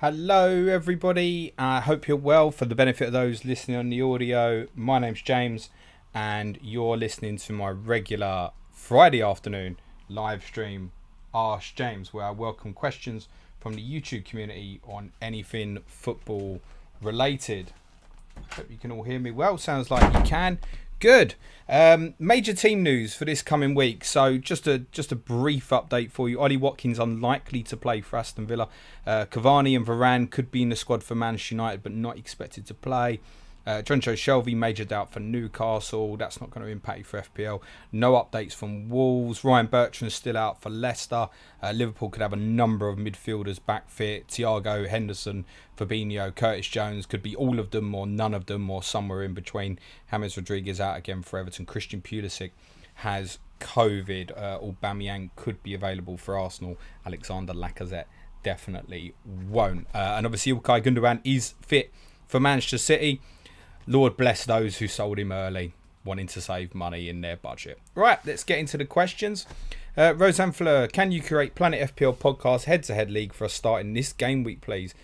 Hello everybody, I hope you're well. For the benefit of those listening on the audio, my name's James and you're listening to my regular Friday afternoon live stream Ask James, where I welcome questions from the YouTube community on anything football related. Hope you can all hear me well. Sounds like you can. Good. Major team news for this coming week. So just a brief update for you. Ollie Watkins unlikely to play for Aston Villa. Cavani and Varane could be in the squad for Manchester United, but not expected to play. Jonjo Shelvey, major doubt for Newcastle. That's not going to impact you for FPL. No updates from Wolves. Ryan Bertrand still out for Leicester. Liverpool could have a number of midfielders back fit. Thiago, Henderson, Fabinho, Curtis Jones. Could be all of them or none of them or somewhere in between. James Rodriguez out again for Everton. Christian Pulisic has COVID. Aubameyang could be available for Arsenal. Alexander Lacazette definitely won't. And obviously Ilkay Gundogan is fit for Manchester City. Lord bless those who sold him early, wanting to save money in their budget. Right, let's get into the questions. Roseanne Fleur, can you create Planet FPL podcast head-to-head league for a start in this game week, please?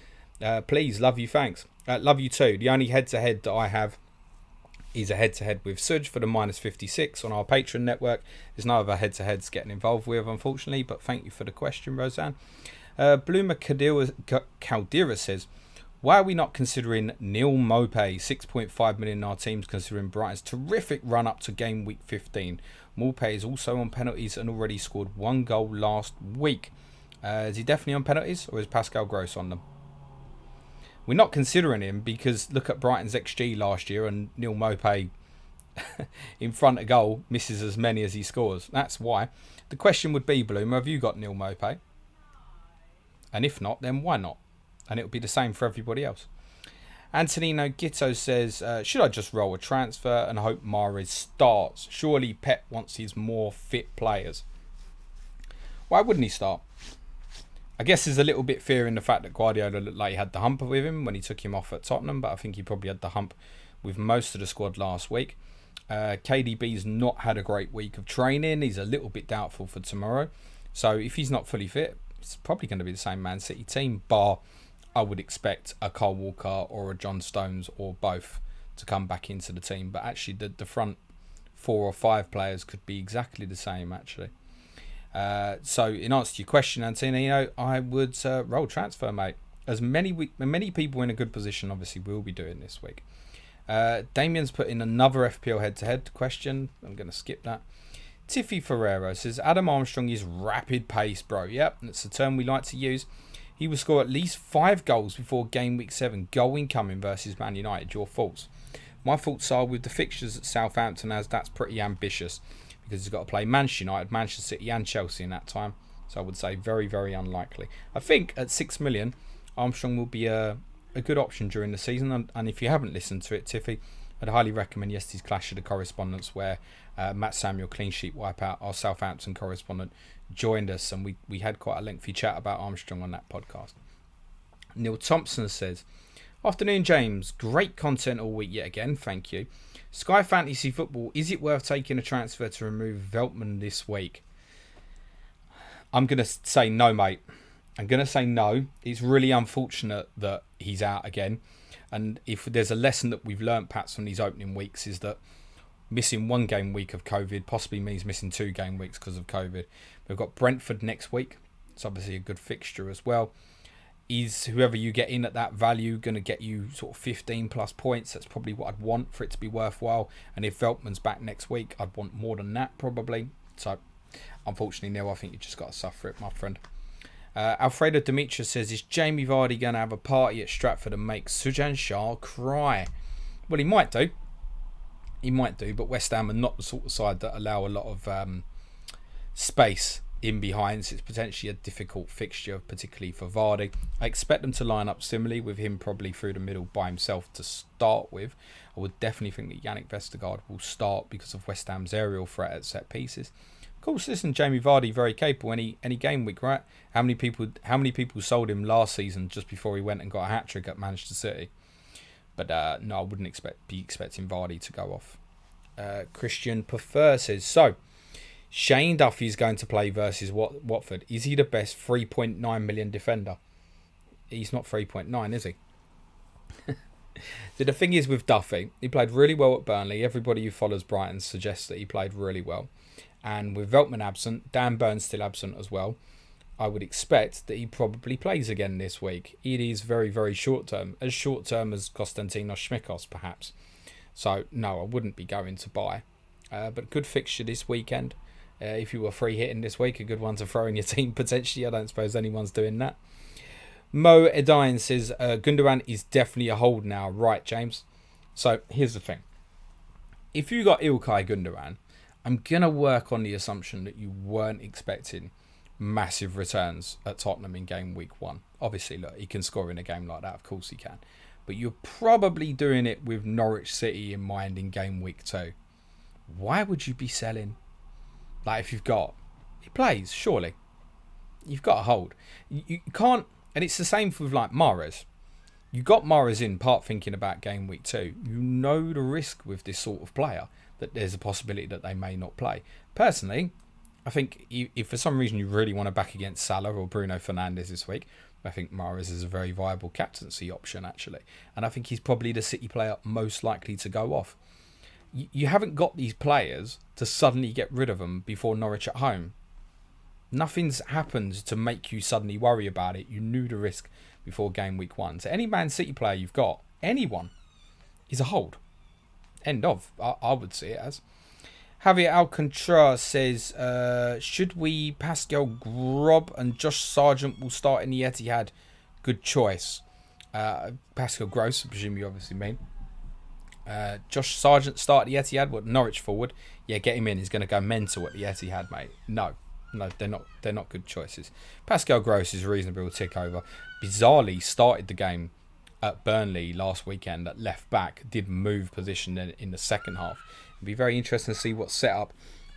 Please, love you, thanks. Love you too. The only head-to-head that I have is a head-to-head with Suj for the -56 on our Patreon network. There's no other head-to-heads getting involved with, unfortunately, but thank you for the question, Roseanne. Bloomer Caldera says, why are we not considering Neil Maupay, 6.5 million in our teams, considering Brighton's terrific run up to game week 15? Maupay is also on penalties and already scored 1 goal last week. Is he definitely on penalties or is Pascal Gross on them? We're not considering him because look at Brighton's XG last year and Neil Maupay in front of goal misses as many as he scores. That's why. The question would be, Bloomer, have you got Neil Maupay? And if not, then why not? And it'll be the same for everybody else. Antonino Gitto says, should I just roll a transfer and hope Mahrez starts? Surely Pep wants his more fit players. Why wouldn't he start? I guess there's a little bit fear in the fact that Guardiola looked like he had the hump with him when he took him off at Tottenham, but I think he probably had the hump with most of the squad last week. KDB's not had a great week of training. He's a little bit doubtful for tomorrow. So if he's not fully fit, it's probably going to be the same Man City team, bar I would expect a Kyle Walker or a John Stones or both to come back into the team. But actually the front 4 or 5 players could be exactly the same, actually. So in answer to your question, Antonio, I would roll transfer, mate. As many people in a good position, obviously, will be doing this week. Damien's put in another FPL head-to-head question. I'm going to skip that. Tiffy Ferrero says, Adam Armstrong is rapid pace, bro. Yep, that's a term we like to use. He will score at least 5 goals before game week 7. Goal incoming versus Man United. Your thoughts? My thoughts are with the fixtures at Southampton, as that's pretty ambitious because he's got to play Manchester United, Manchester City and Chelsea in that time. So I would say very, very unlikely. I think at 6 million, Armstrong will be a good option during the season. And if you haven't listened to it, Tiffy, I'd highly recommend yesterday's Clash of the Correspondents where Matt Samuel, clean sheet wipeout, our Southampton correspondent, joined us and we had quite a lengthy chat about Armstrong on that podcast. Neil Thompson says, afternoon James, great content all week yet again, thank you. Sky Fantasy Football, is it worth taking a transfer to remove Veltman this week? I'm going to say no, mate. I'm going to say no. It's really unfortunate that he's out again. And if there's a lesson that we've learnt, perhaps, from these opening weeks is that missing 1 game week of COVID possibly means missing 2 game weeks because of COVID. We've got Brentford next week. It's obviously a good fixture as well. Is whoever you get in at that value going to get you sort of 15 plus points? That's probably what I'd want for it to be worthwhile. And if Veltman's back next week, I'd want more than that probably. So unfortunately, Neil, I think you just got to suffer it, my friend. Alfredo Demetrius says, is Jamie Vardy going to have a party at Stratford and make Sujan Shah cry? Well, he might do. He might do, but West Ham are not the sort of side that allow a lot of space in behind, so it's potentially a difficult fixture, particularly for Vardy. I expect them to line up similarly with him probably through the middle by himself to start with. I would definitely think that Yannick Vestergaard will start because of West Ham's aerial threat at set pieces. Of course, listen, Jamie Vardy, very capable any game week, right? How many people sold him last season just before he went and got a hat-trick at Manchester City? But no, I wouldn't be expecting Vardy to go off. Christian Prefer says, so Shane Duffy's going to play versus Watford. Is he the best 3.9 million defender? he's not 3.9, is he? So the thing is with Duffy, he played really well at Burnley. Everybody who follows Brighton suggests that he played really well. And with Veltman absent, Dan Burns still absent as well, I would expect that he probably plays again this week. It is very, very short term. As short term as Konstantinos Šmikos, perhaps. So, no, I wouldn't be going to buy. But good fixture this weekend. If you were free hitting this week, a good one to throw in your team potentially. I don't suppose anyone's doing that. Mo Edine says, Gundogan is definitely a hold now. Right, James? So, here's the thing. If you got Ilkay Gundogan, I'm going to work on the assumption that you weren't expecting massive returns at Tottenham in game week 1. Obviously, look, he can score in a game like that. Of course he can. But you're probably doing it with Norwich City in mind in game week 2. Why would you be selling? Like, if you've got... He plays, surely. You've got to hold. You can't... And it's the same with, like, Mahrez. You got Mahrez in part thinking about game week 2. You know the risk with this sort of player, that there's a possibility that they may not play. Personally, I think if for some reason you really want to back against Salah or Bruno Fernandes this week, I think Mahrez is a very viable captaincy option, actually. And I think he's probably the City player most likely to go off. You haven't got these players to suddenly get rid of them before Norwich at home. Nothing's happened to make you suddenly worry about it. You knew the risk before game week 1. So any Man City player you've got, anyone, is a hold. End of. I would see it as. Javier Alcantara says, should we Pascal Grob and Josh Sargent will start in the Etihad? Good choice. Pascal Gross, I presume you obviously mean. Josh Sargent start at the Etihad. What, Norwich forward? Yeah, get him in. He's going to go mental at the Etihad, mate. No, they're not good choices. Pascal Gross is reasonable to tick over. Bizarrely started the game at Burnley last weekend at left back. Did move position in the second half. It'd be very interesting to see what setup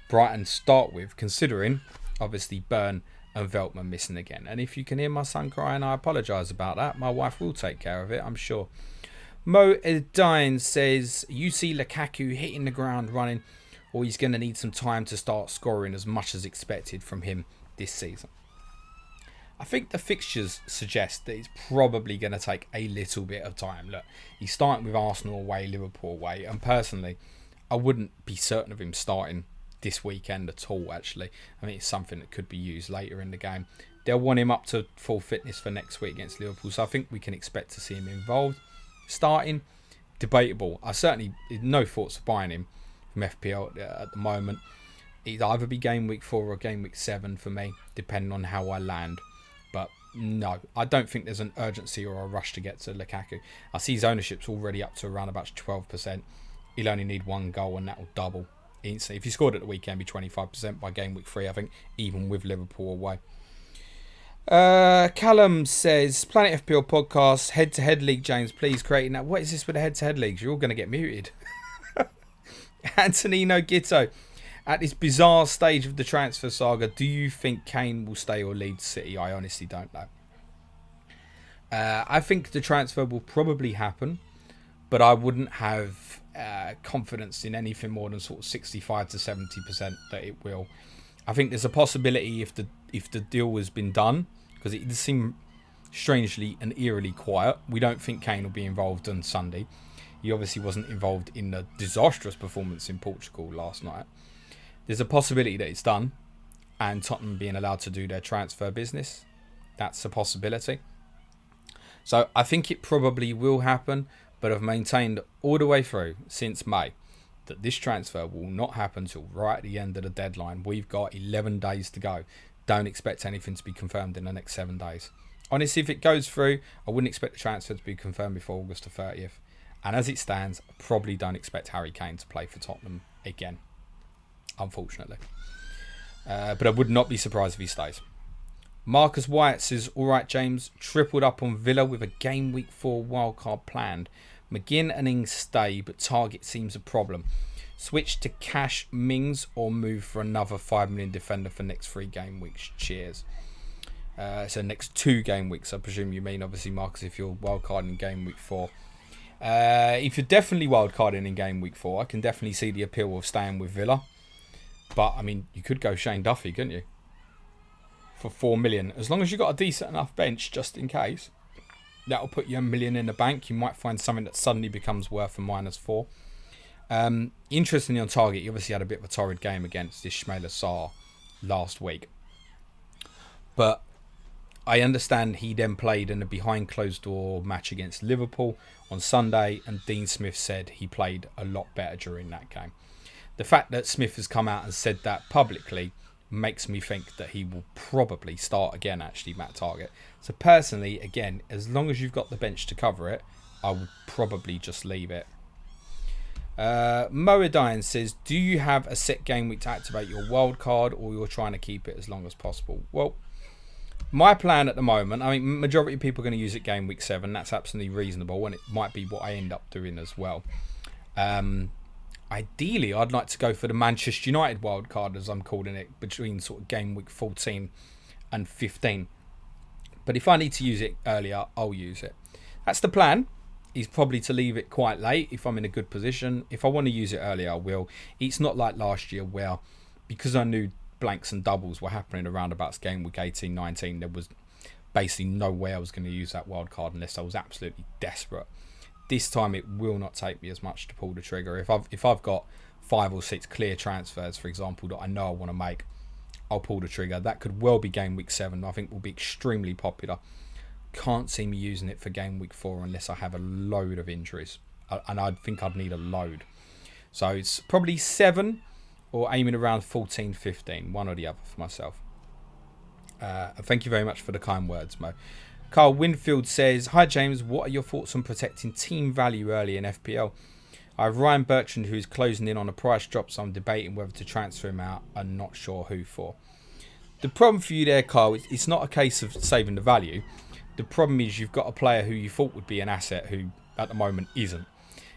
Brighton start with, considering obviously Burn and Veltman missing again. And if you can hear my son crying, I apologise about that. My wife will take care of it, I'm sure. Mo Edine says, you see Lukaku hitting the ground running, or he's going to need some time to start scoring as much as expected from him this season. I think the fixtures suggest that it's probably going to take a little bit of time. Look, he's starting with Arsenal away, Liverpool away, and personally, I wouldn't be certain of him starting this weekend at all, actually. I mean, it's something that could be used later in the game. They'll want him up to full fitness for next week against Liverpool, so I think we can expect to see him involved. Starting, debatable. I certainly no thoughts of buying him from FPL at the moment. It'd either be game week 4 or game week 7 for me, depending on how I land. But no, I don't think there's an urgency or a rush to get to Lukaku. I see his ownership's already up to around about 12%. He'll only need 1 goal and that will double instantly. If he scored at the weekend, it'd be 25% by game week 3, I think, even with Liverpool away. Callum says, Planet FPL podcast, head-to-head league, James, please creating that. What is this with the head-to-head leagues? You're all going to get muted. Antonino Gitto, at this bizarre stage of the transfer saga, do you think Kane will stay or leave City? I honestly don't know. I think the transfer will probably happen, but I wouldn't have confidence in anything more than sort of 65 to 70% that it will. I think there's a possibility if the deal has been done, because it does seem strangely and eerily quiet. We don't think Kane will be involved on Sunday. He obviously wasn't involved in the disastrous performance in Portugal last night. There's a possibility that it's done and Tottenham being allowed to do their transfer business. That's a possibility. So I think it probably will happen, but I've maintained all the way through since May that this transfer will not happen till right at the end of the deadline. We've got 11 days to go. Don't expect anything to be confirmed in the next 7 days. Honestly, if it goes through, I wouldn't expect the transfer to be confirmed before August the 30th. And as it stands, I probably don't expect Harry Kane to play for Tottenham again, unfortunately. But I would not be surprised if he stays. Marcus Wyatt says, alright James, tripled up on Villa with a game week 4 wildcard planned. McGinn and Ings stay, but Target seems a problem. Switch to Cash, Mings, or move for another 5 million defender for next 3 game weeks. Cheers. So next 2 game weeks, I presume you mean, obviously, Marcus, if you're wildcarding in game week 4. If you're definitely wildcarding in game week 4, I can definitely see the appeal of staying with Villa. But, I mean, you could go Shane Duffy, couldn't you? For 4 million. As long as you've got a decent enough bench, just in case. That'll put you $1 million in the bank. You might find something that suddenly becomes worth a -4. Interestingly, on target, he obviously had a bit of a torrid game against Ismail Assar last week. But I understand he then played in a behind closed door match against Liverpool on Sunday, and Dean Smith said he played a lot better during that game. The fact that Smith has come out and said that publicly makes me think that he will probably start again, actually, Matt Target. So personally, again, as long as you've got the bench to cover it, I would probably just leave it. Moedine says, do you have a set game week to activate your wild card, or you're trying to keep it as long as possible? Well, my plan at the moment, I mean, majority of people are going to use it game week 7. That's absolutely reasonable, and it might be what I end up doing as well. Ideally, I'd like to go for the Manchester United wildcard, as I'm calling it, between sort of game week 14 and 15. But if I need to use it earlier, I'll use it. That's the plan. Is probably to leave it quite late if I'm in a good position. If I want to use it earlier, I will. It's not like last year where, because I knew blanks and doubles were happening around about game week 18, 19, there was basically no way I was going to use that wildcard unless I was absolutely desperate. This time it will not take me as much to pull the trigger. If I've got 5 or 6 clear transfers, for example, that I know I want to make, I'll pull the trigger. That could well be game week 7. I think will be extremely popular. Can't see me using it for game week 4 unless I have a load of injuries. And I think I'd need a load. So it's probably 7 or aiming around 14, 15. One or the other for myself. Thank you very much for the kind words, Mo. Carl Winfield says, hi James, what are your thoughts on protecting team value early in FPL? I have Ryan Bertrand, who is closing in on a price drop, so I'm debating whether to transfer him out and not sure who for. The problem for you there, Carl, it's not a case of saving the value. The problem is you've got a player who you thought would be an asset who at the moment isn't.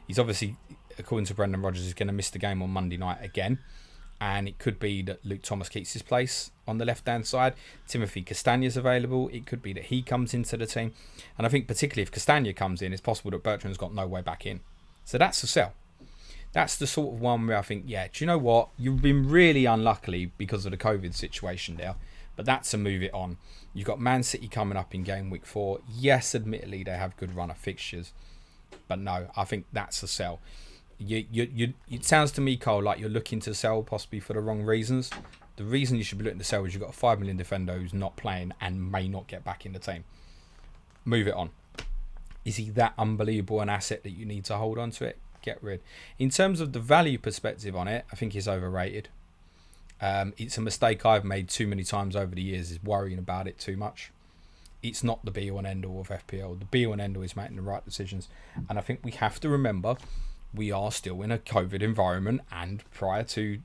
He's obviously, according to Brendan Rodgers, is going to miss the game on Monday night again. And it could be that Luke Thomas keeps his place on the left-hand side. Timothy Castagne's available. It could be that he comes into the team. And I think particularly if Castagne comes in, it's possible that Bertrand's got no way back in. So that's a sell. That's the sort of one where I think, yeah, do you know what? You've been really unlucky because of the COVID situation there. But that's a move it on. You've got Man City coming up in game week 4. Yes, admittedly, they have good run of fixtures. But no, I think that's a sell. It sounds to me, Cole, like you're looking to sell possibly for the wrong reasons. The reason you should be looking to sell is you've got a 5 million defender who's not playing and may not get back in the team. Move it on. Is he that unbelievable an asset that you need to hold on to it? Get rid. In terms of the value perspective on it, I think he's overrated. It's a mistake I've made too many times over the years, is worrying about it too much. It's not the be-all and end-all of FPL. The be-all and end-all is making the right decisions. And I think we have to remember we are still in a COVID environment, and prior to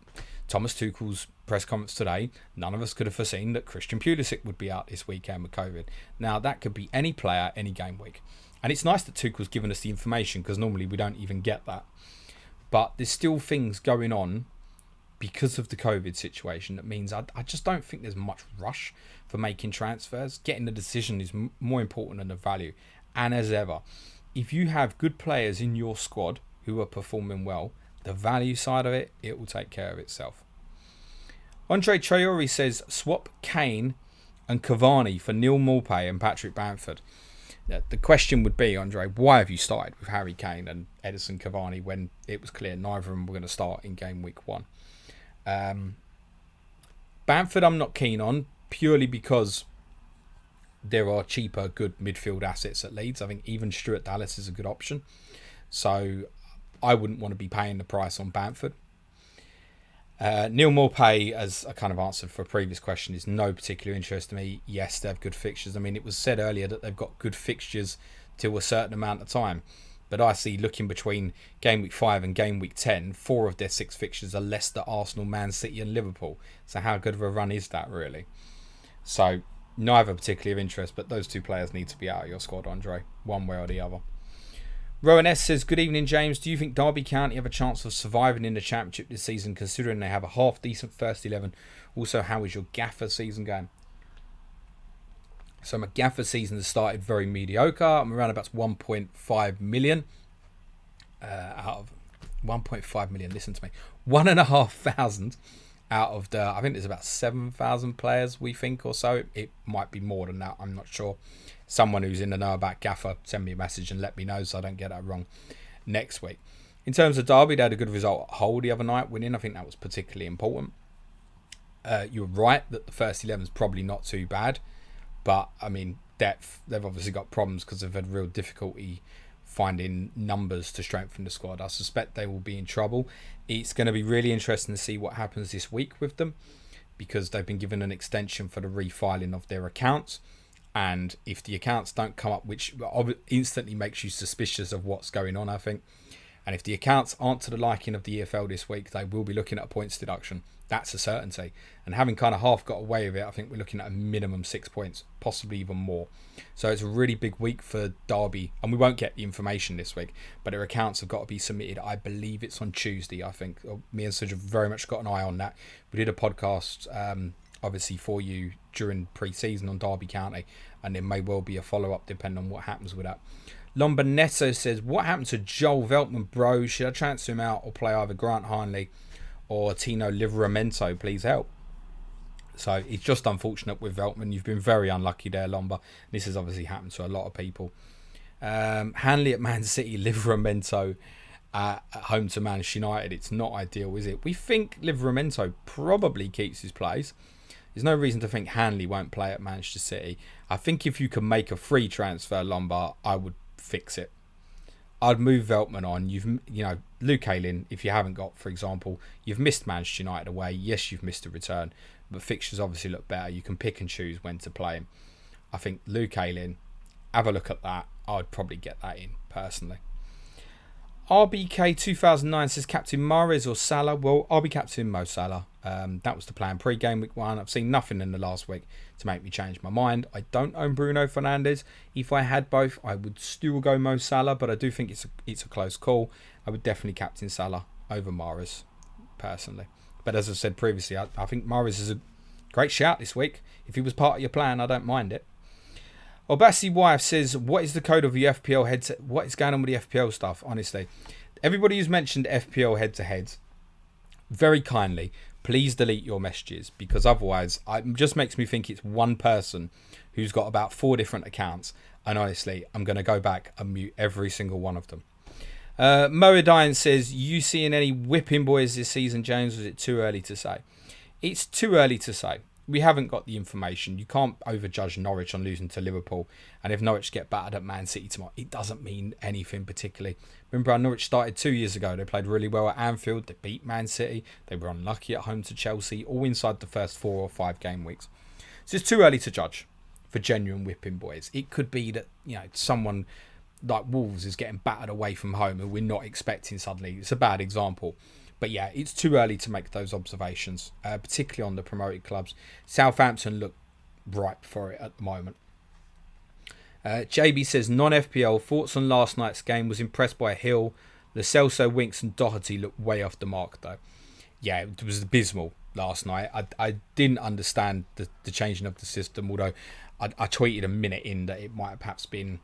Thomas Tuchel's press conference today, none of us could have foreseen that Christian Pulisic would be out this weekend with COVID. Now, that could be any player, any game week. And it's nice that Tuchel's given us the information, because normally we don't even get that. But there's still things going on because of the COVID situation that means I just don't think there's much rush for making transfers. Getting the decision is more important than the value. And as ever, if you have good players in your squad who are performing well, the value side of it, it will take care of itself. Andre Traore says, swap Kane and Cavani for Neil Maupay and Patrick Bamford. The question would be, Andre, why have you started with Harry Kane and Edison Cavani when it was clear neither of them were going to start in game week 1? Bamford I'm not keen on, purely because there are cheaper, good midfield assets at Leeds. I think even Stuart Dallas is a good option. So I wouldn't want to be paying the price on Bamford. Neil Maupay, as I kind of answered for a previous question, is no particular interest to me. Yes, they have good fixtures. I mean, it was said earlier that they've got good fixtures till a certain amount of time. But I see, looking between game week 5 and game week 10, 4 of their 6 fixtures are Leicester, Arsenal, Man City and Liverpool. So how good of a run is that, really? So neither particularly of interest, but those 2 players need to be out of your squad, Andre, one way or the other. Rowan S says, good evening, James. Do you think Derby County have a chance of surviving in the Championship this season, considering they have a half-decent first 11? Also, how is your Gaffer season going? So my Gaffer season has started very mediocre. I'm around about 1.5 million. Out of 1.5 million, listen to me. 1,500 out of I think there's about 7,000 players, we think, or so. It might be more than that, I'm not sure. someone who's in the know about Gaffer, send me a message and let me know so I don't get that wrong next week. In terms of Derby, they had a good result at Hull the other night, winning. I think that was particularly important. You're right that the first 11 is probably not too bad, but I mean, depth, they've obviously got problems because they've had real difficulty finding numbers to strengthen the squad. I suspect they will be in trouble. It's going to be really interesting to see what happens this week with them, because they've been given an extension for the refiling of their accounts, and if the accounts don't come up, which instantly makes you suspicious of what's going on, I think, and if the accounts aren't to the liking of the EFL this week, they will be looking at a points deduction. That's a certainty. And having kind of half got away with it, I think we're looking at a minimum 6 points, possibly even more. So it's a really big week for Derby, and we won't get the information this week, but their accounts have got to be submitted. I believe it's on Tuesday, I think. Me and Suj have very much got an eye on that. We did a podcast, obviously, for you during pre-season on Derby County, and there may well be a follow-up depending on what happens with that. Lombarnesso says, what happened to Joel Veltman, bro? Should I transfer him out or play either Grant Hindley or Tino Livramento? Please help. So it's just unfortunate with Veltman. You've been very unlucky there, Lomba. This has obviously happened to a lot of people. Hanley at Man City, Livramento at home to Manchester United. It's not ideal, is it? We think Livramento probably keeps his place. There's no reason to think Hanley won't play at Manchester City. I think if you can make a free transfer, Lombard, I would fix it. I'd move Veltman on. Luke Ayling, if you haven't got, for example, you've missed Manchester United away. Yes, you've missed a return, but fixtures obviously look better. You can pick and choose when to play him. I think Luke Ayling, have a look at that. I'd probably get that in, personally. RBK 2009 says, Captain Mahrez or Salah? Well, I'll be captain Mo Salah. That was the plan pre-game week 1. I've seen nothing in the last week to make me change my mind. I don't own Bruno Fernandes. If I had both, I would still go Mo Salah, but I do think it's a close call. I would definitely captain Salah over Mahrez, personally. But as I said previously, I think Mahrez is a great shout this week. If he was part of your plan, I don't mind it. Obasi Wife says, what is the code of the FPL head-to-head? What is going on with the FPL stuff, honestly? Everybody who's mentioned FPL head-to-heads, very kindly, please delete your messages, because otherwise it just makes me think it's one person who's got about 4 different accounts, and honestly, I'm going to go back and mute every single one of them. Moedine says, you seeing any whipping boys this season, James? Was it too early to say? It's too early to say. We haven't got the information. You can't overjudge Norwich on losing to Liverpool. And if Norwich get battered at Man City tomorrow, it doesn't mean anything particularly. Remember how Norwich started 2 years ago. They played really well at Anfield. They beat Man City. They were unlucky at home to Chelsea, all inside the first 4 or 5 game weeks. So it's too early to judge for genuine whipping boys. It could be that, someone like Wolves is getting battered away from home and we're not expecting suddenly. It's a bad example. But yeah, it's too early to make those observations, particularly on the promoted clubs. Southampton look ripe for it at the moment. JB says, non-FPL, thoughts on last night's game? Was impressed by Hill. Lo Celso, Winks and Doherty looked way off the mark, though. Yeah, it was abysmal last night. I didn't understand the changing of the system, although I tweeted a minute in that it might have perhaps been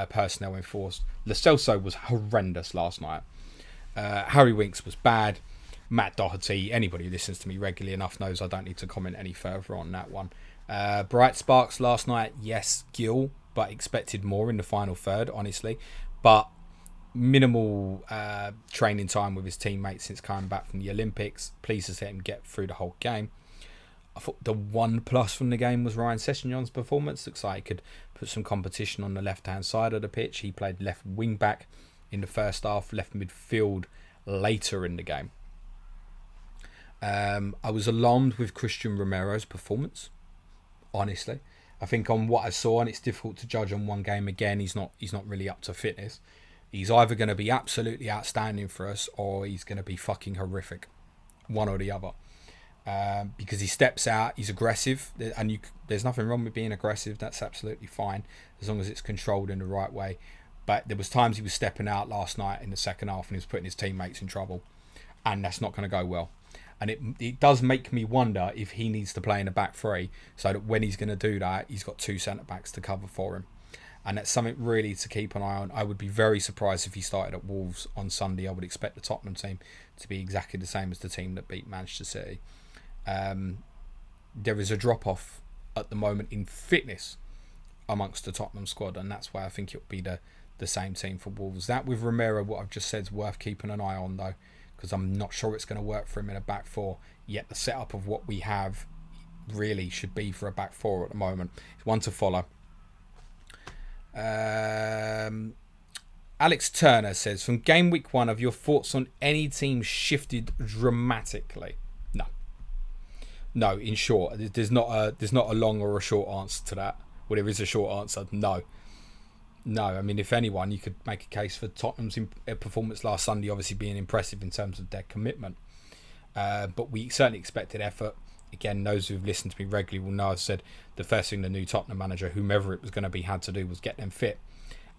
personnel enforced. Lo Celso was horrendous last night. Harry Winks was bad. Matt Doherty, anybody who listens to me regularly enough knows I don't need to comment any further on that one. Bright sparks last night, yes, Gill, but expected more in the final third, honestly. But minimal training time with his teammates since coming back from the Olympics. Pleased to see him get through the whole game. I thought the 1+ from the game was Ryan Sessegnon's performance. Looks like he could put some competition on the left-hand side of the pitch. He played left wing-back in the first half, left midfield later in the game. I was alarmed with Christian Romero's performance, honestly. I think on what I saw, and it's difficult to judge on one game again, he's not really up to fitness. He's either going to be absolutely outstanding for us or he's going to be fucking horrific. One or the other. Because he steps out, he's aggressive, and there's nothing wrong with being aggressive. That's absolutely fine, as long as it's controlled in the right way. But there was times he was stepping out last night in the second half and he was putting his teammates in trouble. And that's not going to go well. And it does make me wonder if he needs to play in a back three so that when he's going to do that, he's got 2 centre-backs to cover for him. And that's something really to keep an eye on. I would be very surprised if he started at Wolves on Sunday. I would expect the Tottenham team to be exactly the same as the team that beat Manchester City. There is a drop-off at the moment in fitness amongst the Tottenham squad, and that's why I think it'll be the same team for Wolves. That with Romero, what I've just said, is worth keeping an eye on though, because I'm not sure it's going to work for him in a back four. Yet the setup of what we have really should be for a back four at the moment. It's one to follow. Alex Turner says, from game week 1, have your thoughts on any team shifted dramatically? No, in short, there's not a long or a short answer to that. Well, there is a short answer. No. I mean, if anyone, you could make a case for Tottenham's performance last Sunday obviously being impressive in terms of their commitment. But we certainly expected effort. Again, those who've listened to me regularly will know I've said the first thing the new Tottenham manager, whomever it was going to be, had to do was get them fit.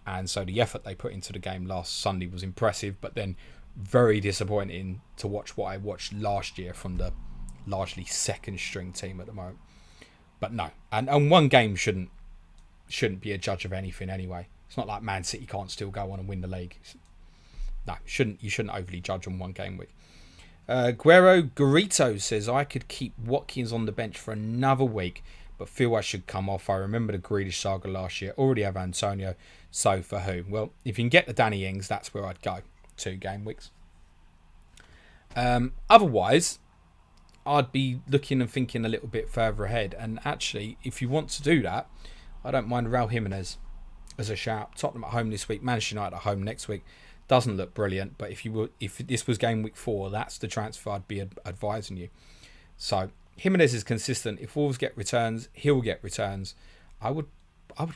And so the effort they put into the game last Sunday was impressive, but then very disappointing to watch what I watched last year from the largely second string team at the moment. But no, and one game shouldn't be a judge of anything anyway. It's not like Man City can't still go on and win the league. No, you shouldn't overly judge on one game week. Guero Garito says, I could keep Watkins on the bench for another week, but feel I should come off. I remember the Grealish saga last year. Already have Antonio, so for whom? Well, if you can get the Danny Ings, that's where I'd go. 2 game weeks. Otherwise, I'd be looking and thinking a little bit further ahead. And actually, if you want to do that, I don't mind Raul Jimenez as a shout. Tottenham at home this week, Manchester United at home next week. Doesn't look brilliant, but if this was game week 4, that's the transfer I'd be advising you. So Jimenez is consistent. If Wolves get returns, he'll get returns. I would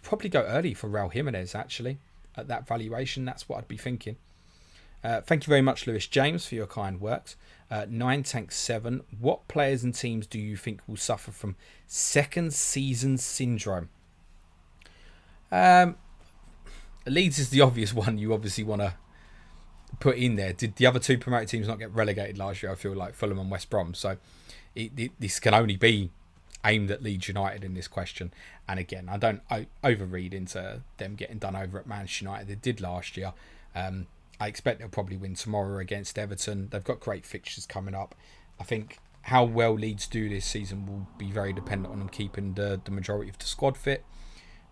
probably go early for Raul Jimenez actually at that valuation. That's what I'd be thinking. Thank you very much, Lewis James, for your kind works. 9Tank7. What players and teams do you think will suffer from second season syndrome? Leeds is the obvious one you obviously want to put in there. Did the other 2 promoted teams not get relegated last year? I feel like Fulham and West Brom. So this can only be aimed at Leeds United in this question. And again, I don't overread into them getting done over at Manchester United. They did last year. I expect they'll probably win tomorrow against Everton. They've got great fixtures coming up. I think how well Leeds do this season will be very dependent on them keeping the majority of the squad fit,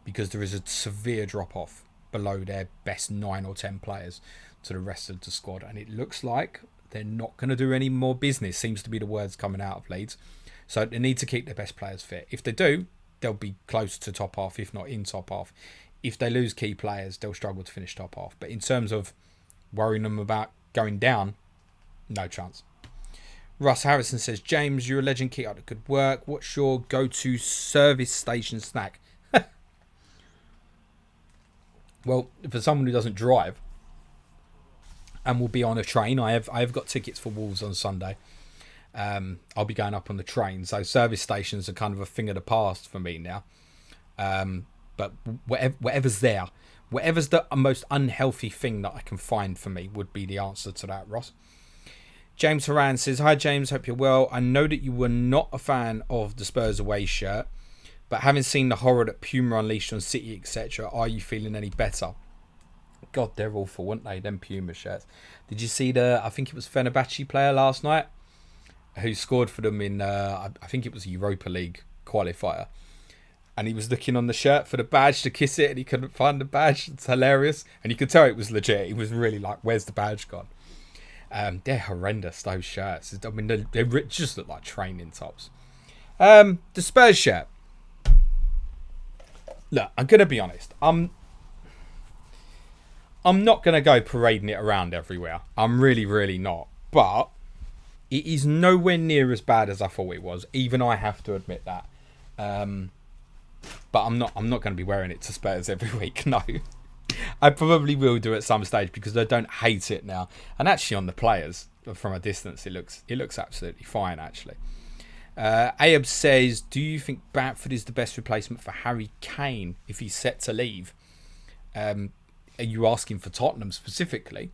because there is a severe drop-off below their best 9 or 10 players to the rest of the squad. And it looks like they're not going to do any more business, seems to be the words coming out of Leeds. So they need to keep their best players fit. If they do, they'll be close to top half, if not in top half. If they lose key players, they'll struggle to finish top half. But in terms of worrying them about going down, no chance. Russ Harrison says, James, you're a legend, keep up the good work. What's your go-to service station snack? Well, for someone who doesn't drive and will be on a train, I have got tickets for Wolves on Sunday. I'll be going up on the train, so service stations are kind of a thing of the past for me now. But whatever's there, whatever's the most unhealthy thing that I can find for me would be the answer to that, Ross. James Horan says, hi James, hope you're well. I know that you were not a fan of the Spurs away shirt, but having seen the horror that Puma unleashed on City, etc., are you feeling any better? God, they're awful, weren't they, them Puma shirts? Did you see I think it was Fenerbahce player last night who scored for them in, I think it was a Europa League qualifier. And he was looking on the shirt for the badge to kiss it and he couldn't find the badge. It's hilarious. And you could tell it was legit. He was really like, where's the badge gone? They're horrendous, those shirts. I mean, they just look like training tops. The Spurs shirt. Look, I'm going to be honest. I'm not going to go parading it around everywhere. I'm really, really not. But it is nowhere near as bad as I thought it was. Even I have to admit that. But I'm not going to be wearing it to Spurs every week. No. I probably will do at some stage because I don't hate it now. And actually on the players, from a distance, it looks absolutely fine, actually. Ayub says, do you think Bamford is the best replacement for Harry Kane if he's set to leave? Are you asking for Tottenham specifically?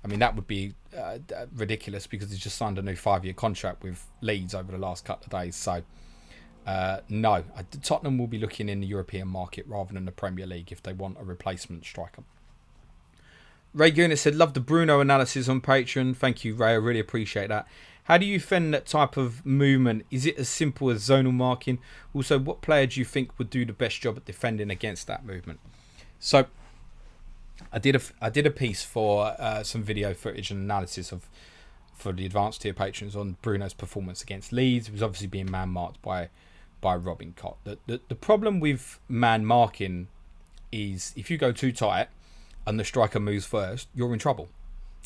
I mean, that would be ridiculous because he's just signed a new 5-year contract with Leeds over the last couple of days. So, no. Tottenham will be looking in the European market rather than the Premier League if they want a replacement striker. Ray Guna said, love the Bruno analysis on Patreon. Thank you, Ray. I really appreciate that. How do you defend that type of movement? Is it as simple as zonal marking? Also, what player do you think would do the best job at defending against that movement? So, I did a piece for some video footage and analysis for the advanced tier patrons on Bruno's performance against Leeds. It was obviously being man marked by Robin Koch. The problem with man marking is if you go too tight and the striker moves first, you're in trouble.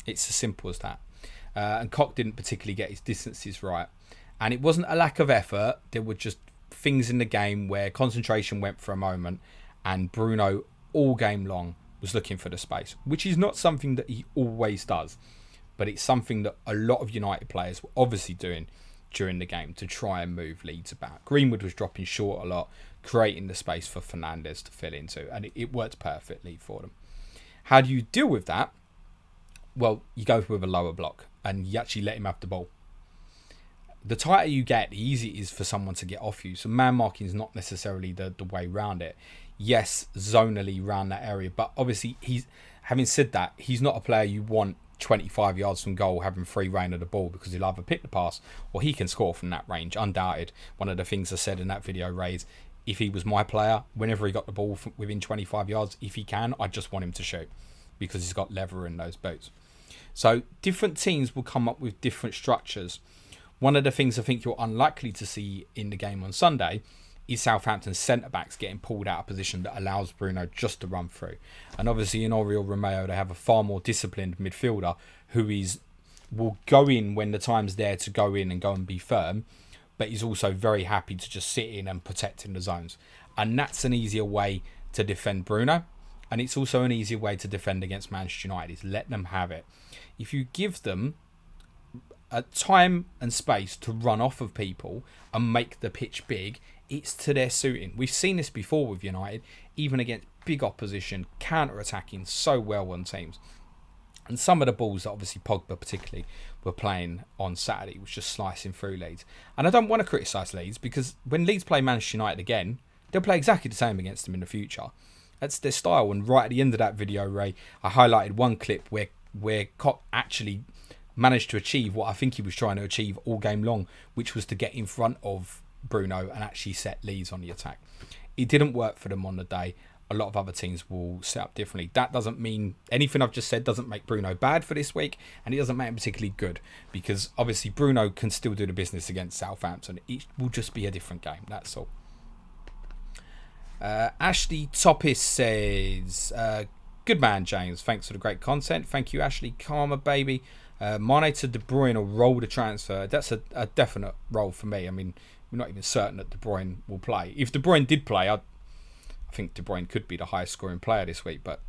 It's as simple as that. And Koch didn't particularly get his distances right. And it wasn't a lack of effort. There were just things in the game where concentration went for a moment and Bruno all game long was looking for the space, which is not something that he always does. But it's something that a lot of United players were obviously doing during the game to try and move Leeds about. Greenwood was dropping short a lot, creating the space for Fernandes to fill into. And it worked perfectly for them. How do you deal with that? Well, you go with a lower block and you actually let him have the ball. The tighter you get, the easier it is for someone to get off you. So man marking is not necessarily the way around it. Yes, zonally around that area. But obviously, having said that, he's not a player you want 25 yards from goal having free reign of the ball because he'll either pick the pass or he can score from that range. Undoubted. One of the things I said in that video, Ray, is if he was my player, whenever he got the ball within 25 yards, if he can, I just want him to shoot because he's got leather in those boots. So different teams will come up with different structures. One of the things I think you're unlikely to see in the game on Sunday is Southampton's centre-backs getting pulled out of position that allows Bruno just to run through. And obviously in Oriol Romeo, they have a far more disciplined midfielder who will go in when the time's there to go in and go and be firm, but he's also very happy to just sit in and protect in the zones. And that's an easier way to defend Bruno. And it's also an easier way to defend against Manchester United, is let them have it. If you give them a time and space to run off of people and make the pitch big, it's to their suiting. We've seen this before with United, even against big opposition, counter-attacking so well on teams. And some of the balls that obviously Pogba particularly were playing on Saturday was just slicing through Leeds. And I don't want to criticise Leeds because when Leeds play Manchester United again, they'll play exactly the same against them in the future. That's their style. And right at the end of that video, Ray, I highlighted one clip where Koch actually managed to achieve what I think he was trying to achieve all game long, which was to get in front of Bruno and actually set Leeds on the attack. It didn't work for them on the day. A lot of other teams will set up differently. That doesn't mean anything I've just said doesn't make Bruno bad for this week, and it doesn't make him particularly good because obviously Bruno can still do the business against Southampton. It will just be a different game. That's all. Ashley Toppis says, good man, James. Thanks for the great content. Thank you, Ashley. Karma, baby. Mane to De Bruyne will roll the transfer. That's a definite roll for me. I mean, we're not even certain that De Bruyne will play. If De Bruyne did play, I think De Bruyne could be the highest scoring player this week, but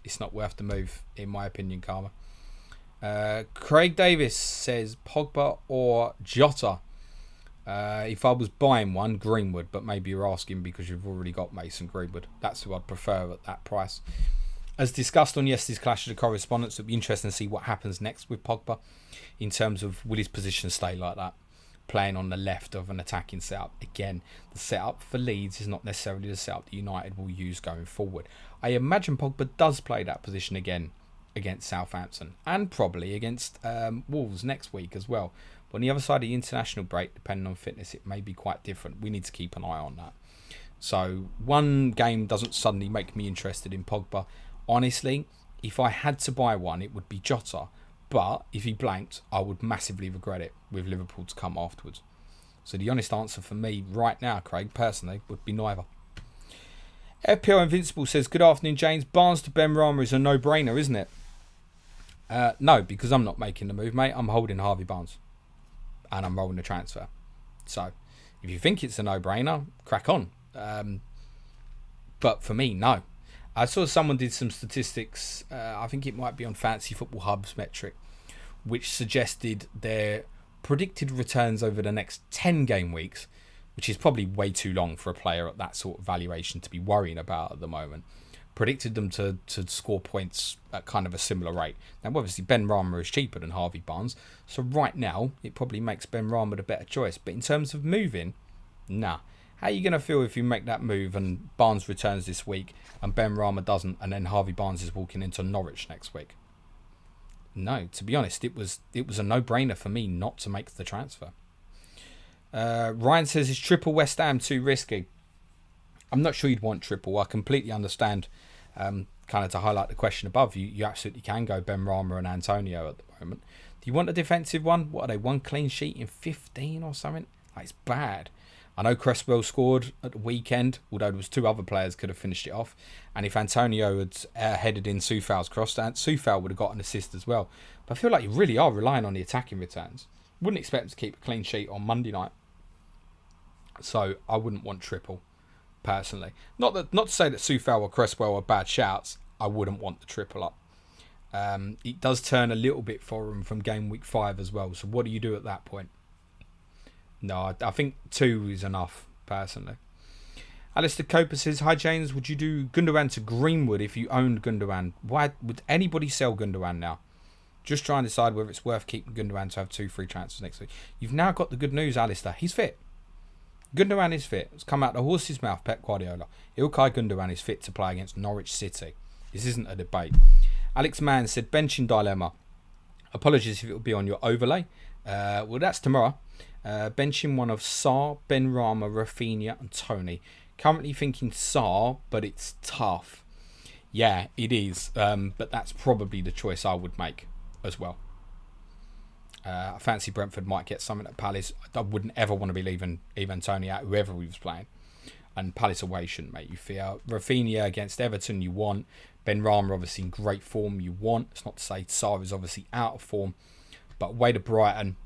it's not worth the move, in my opinion, Karma. Craig Davis says, Pogba or Jotter? If I was buying one, Greenwood, but maybe you're asking because you've already got Mason Greenwood. That's who I'd prefer at that price. As discussed on yesterday's Clash of the Correspondents, it'll be interesting to see what happens next with Pogba in terms of will his position stay like that, playing on the left of an attacking setup. Again, the setup for Leeds is not necessarily the setup that United will use going forward. I imagine Pogba does play that position again against Southampton and probably against Wolves next week as well. But on the other side of the international break, depending on fitness, it may be quite different. We need to keep an eye on that. So one game doesn't suddenly make me interested in Pogba. Honestly, if I had to buy one, it would be Jotter. But if he blanked, I would massively regret it with Liverpool to come afterwards. So the honest answer for me right now, Craig, personally, would be neither. FPL Invincible says, good afternoon, James. Barnes to Benrahma is a no-brainer, isn't it? No, because I'm not making the move, mate. I'm holding Harvey Barnes. And I'm rolling the transfer. So if you think it's a no-brainer, crack on. But for me, no. I saw someone did some statistics, I think it might be on Fantasy Football Hub's metric, which suggested their predicted returns over the next 10 game weeks, which is probably way too long for a player at that sort of valuation to be worrying about at the moment, predicted them to score points at kind of a similar rate. Now, obviously, Benrahma is cheaper than Harvey Barnes, so right now, it probably makes Benrahma the better choice. But in terms of moving, nah. How are you going to feel if you make that move and Barnes returns this week and Ben Rama doesn't, and then Harvey Barnes is walking into Norwich next week? No, to be honest, it was a no-brainer for me not to make the transfer. Ryan says, is triple West Ham too risky? I'm not sure you'd want triple. I completely understand. Kind of to highlight the question above, you absolutely can go Ben Rama and Antonio at the moment. Do you want a defensive one? What are they, 1 clean sheet in 15 or something? Like, it's bad. I know Cresswell scored at the weekend, although there was 2 other players could have finished it off. And if Antonio had headed in Soufal's cross, Soufal would have got an assist as well. But I feel like you really are relying on the attacking returns. Wouldn't expect him to keep a clean sheet on Monday night. So I wouldn't want triple, personally. Not to say that Soufal or Cresswell are bad shouts. I wouldn't want the triple up. It does turn a little bit for him from game week 5 as well. So what do you do at that point? No, I think 2 is enough, personally. Alistair Coper says, hi James, would you do Gundogan to Greenwood if you owned Gundogan? Why would anybody sell Gundogan now? Just try and decide whether it's worth keeping Gundogan to have 2 free transfers next week. You've now got the good news, Alistair. He's fit. Gundogan is fit. It's come out the horse's mouth, Pep Guardiola. Ilkay Gundogan is fit to play against Norwich City. This isn't a debate. Alex Mann said, benching dilemma. Apologies if it will be on your overlay. Well, that's tomorrow. Benching one of Sarr, Ben Rama, Rafinha and Tony. Currently thinking Sarr, but it's tough. Yeah, it is. But that's probably the choice I would make as well. I fancy Brentford might get something at Palace. I wouldn't ever want to be leaving even Tony out, whoever he was playing. And Palace away shouldn't make you fear. Rafinha against Everton you want. Ben Rama obviously in great form you want. It's not to say Sarr is obviously out of form. But away to Brighton,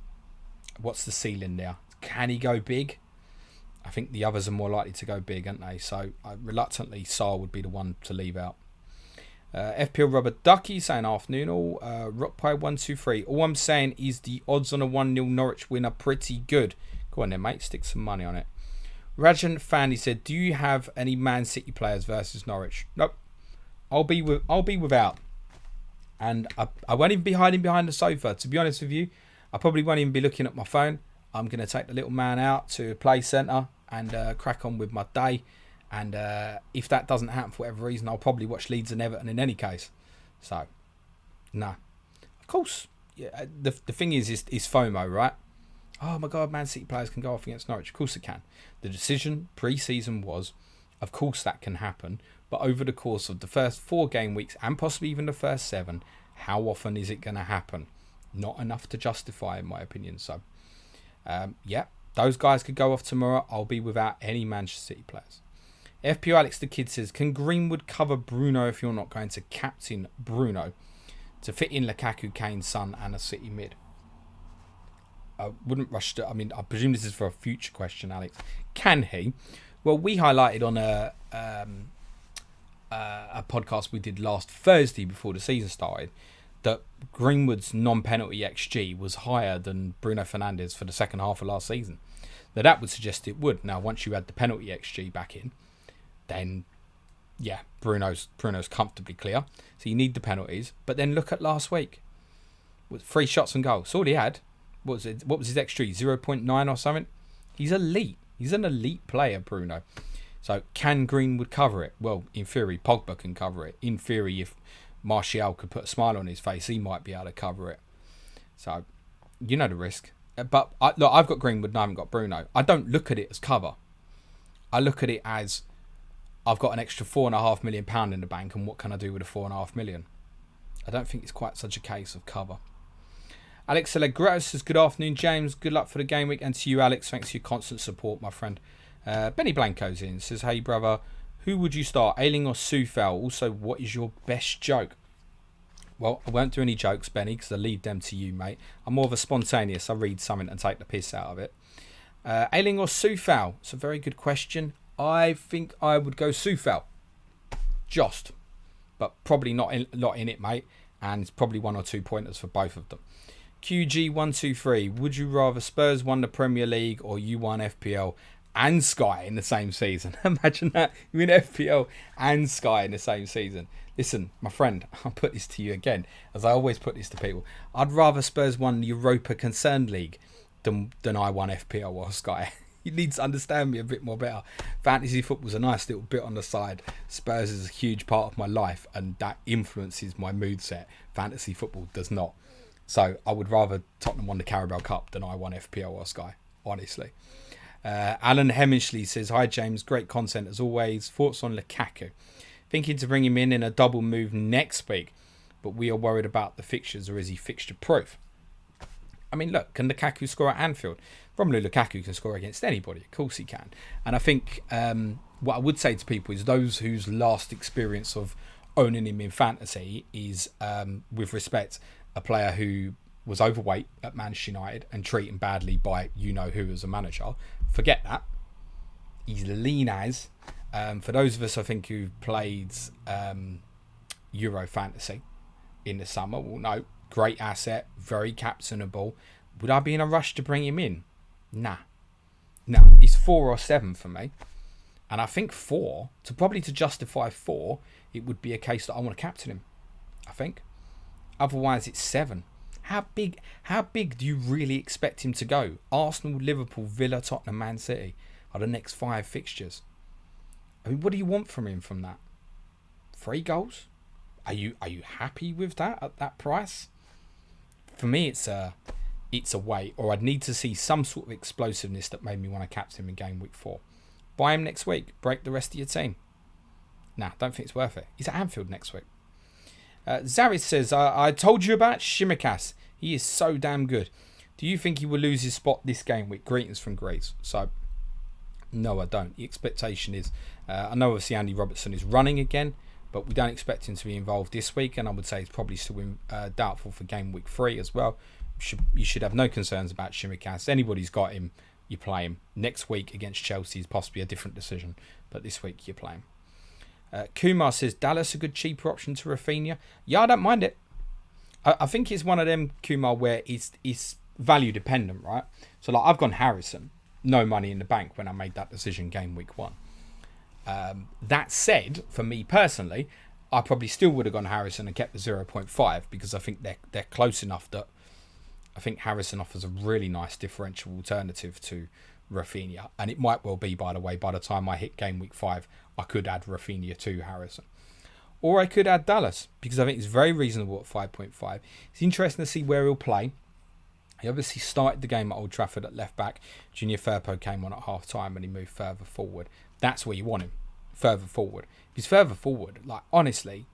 what's the ceiling there? Can he go big? I think the others are more likely to go big, aren't they? So reluctantly, Sarr would be the one to leave out. FPL Rubber Ducky saying afternoon all. Rockpie123. All I'm saying is the odds on a 1-0 Norwich win are pretty good. Go on then, mate. Stick some money on it. Rajan Fanny said, do you have any Man City players versus Norwich? Nope. I'll be without. And I won't even be hiding behind the sofa. To be honest with you, I probably won't even be looking at my phone. I'm going to take the little man out to play centre and crack on with my day. And if that doesn't happen for whatever reason, I'll probably watch Leeds and Everton in any case. So, no. Of course, yeah, the thing is FOMO, right? Oh my God, Man City players can go off against Norwich. Of course it can. The decision pre-season was, of course that can happen. But over the course of the first 4 game weeks and possibly even the first 7, how often is it going to happen? Not enough to justify, in my opinion. So, yeah, those guys could go off tomorrow. I'll be without any Manchester City players. FPO Alex the Kid says, can Greenwood cover Bruno if you're not going to captain Bruno to fit in Lukaku, Kane, Son and a City mid? I wouldn't rush to... I mean, I presume this is for a future question, Alex. Can he? Well, we highlighted on a podcast we did last Thursday before the season started that Greenwood's non-penalty XG was higher than Bruno Fernandes for the second half of last season. Now, that would suggest it would. Now, once you add the penalty XG back in, then, yeah, Bruno's comfortably clear. So you need the penalties. But then look at last week. With 3 shots and goals. So all he had, what was his XG? 0.9 or something? He's elite. He's an elite player, Bruno. So can Greenwood cover it? Well, in theory, Pogba can cover it. In theory, if Martial could put a smile on his face, he might be able to cover it. So, you know the risk. But, look, I've got Greenwood and I haven't got Bruno. I don't look at it as cover. I look at it as, I've got an extra £4.5 million in the bank, and what can I do with the £4.5 million? I don't think it's quite such a case of cover. Alex Allegretto says, good afternoon, James. Good luck for the game week. And to you, Alex, thanks for your constant support, my friend. Benny Blanco's in, says, hey, brother, who would you start, Ayling or Soufal? Also, what is your best joke? Well, I won't do any jokes, Benny, because I leave them to you, mate. I'm more of a spontaneous. I read something and take the piss out of it. Ayling or Soufal? It's a very good question. I think I would go Soufal. Just. But probably not in it, mate. And it's probably 1 or 2 pointers for both of them. QG123. Would you rather Spurs won the Premier League or you won FPL and Sky in the same season? Imagine that. You win FPL and Sky in the same season. Listen, my friend, I'll put this to you again, as I always put this to people. I'd rather Spurs won the Europa Concerned League than I won FPL or Sky. You need to understand me a bit more better. Fantasy football's a nice little bit on the side. Spurs is a huge part of my life, and that influences my mood set. Fantasy football does not. So I would rather Tottenham won the Carabao Cup than I won FPL or Sky, honestly. Alan Hemingsley says, hi James, great content as always. Thoughts on Lukaku? Thinking to bring him in a double move next week, but we are worried about the fixtures, or is he fixture proof? I mean, look, can Lukaku score at Anfield? Romelu Lukaku can score against anybody. Of course he can. And I think what I would say to people is those whose last experience of owning him in fantasy is, with respect, a player who was overweight at Manchester United and treated badly by you-know-who as a manager. Forget that. He's lean as. For those of us, I think, who played Euro Fantasy in the summer, will know, great asset, very captainable. Would I be in a rush to bring him in? Nah. He's 4 or 7 for me. And I think 4, to justify 4, it would be a case that I want to captain him, I think. Otherwise, it's 7. How big do you really expect him to go? Arsenal, Liverpool, Villa, Tottenham, Man City are the next 5 fixtures. I mean, what do you want from him from that? 3 goals? Are you happy with that at that price? For me, it's a wait, or I'd need to see some sort of explosiveness that made me want to captain him in game week 4. Buy him next week. Break the rest of your team. Nah, don't think it's worth it. He's at Anfield next week. Zaris says, I told you about Shimikas. He is so damn good. Do you think he will lose his spot this game week? Greetings from Greece. So, no, I don't. The expectation is, I know obviously Andy Robertson is running again, but we don't expect him to be involved this week, and I would say he's probably still doubtful for game week 3 as well. You should have no concerns about Shimikas. Anybody's got him, you play him. Next week against Chelsea is possibly a different decision, but this week you play him. Kumar says, Dallas a good cheaper option to Rafinha? Yeah, I don't mind it. I think it's one of them, Kumar, where it's value dependent, right? So like I've gone Harrison, no money in the bank when I made that decision game week 1. That said, for me personally, I probably still would have gone Harrison and kept the 0.5 because I think they're close enough that I think Harrison offers a really nice differential alternative to Rafinha. And it might well be, by the way, by the time I hit game week 5, I could add Rafinha to Harrison. Or I could add Dallas, because I think it's very reasonable at 5.5. It's interesting to see where he'll play. He obviously started the game at Old Trafford at left back. Junior Firpo came on at half time and he moved further forward. That's where you want him, further forward. If he's further forward, like honestly,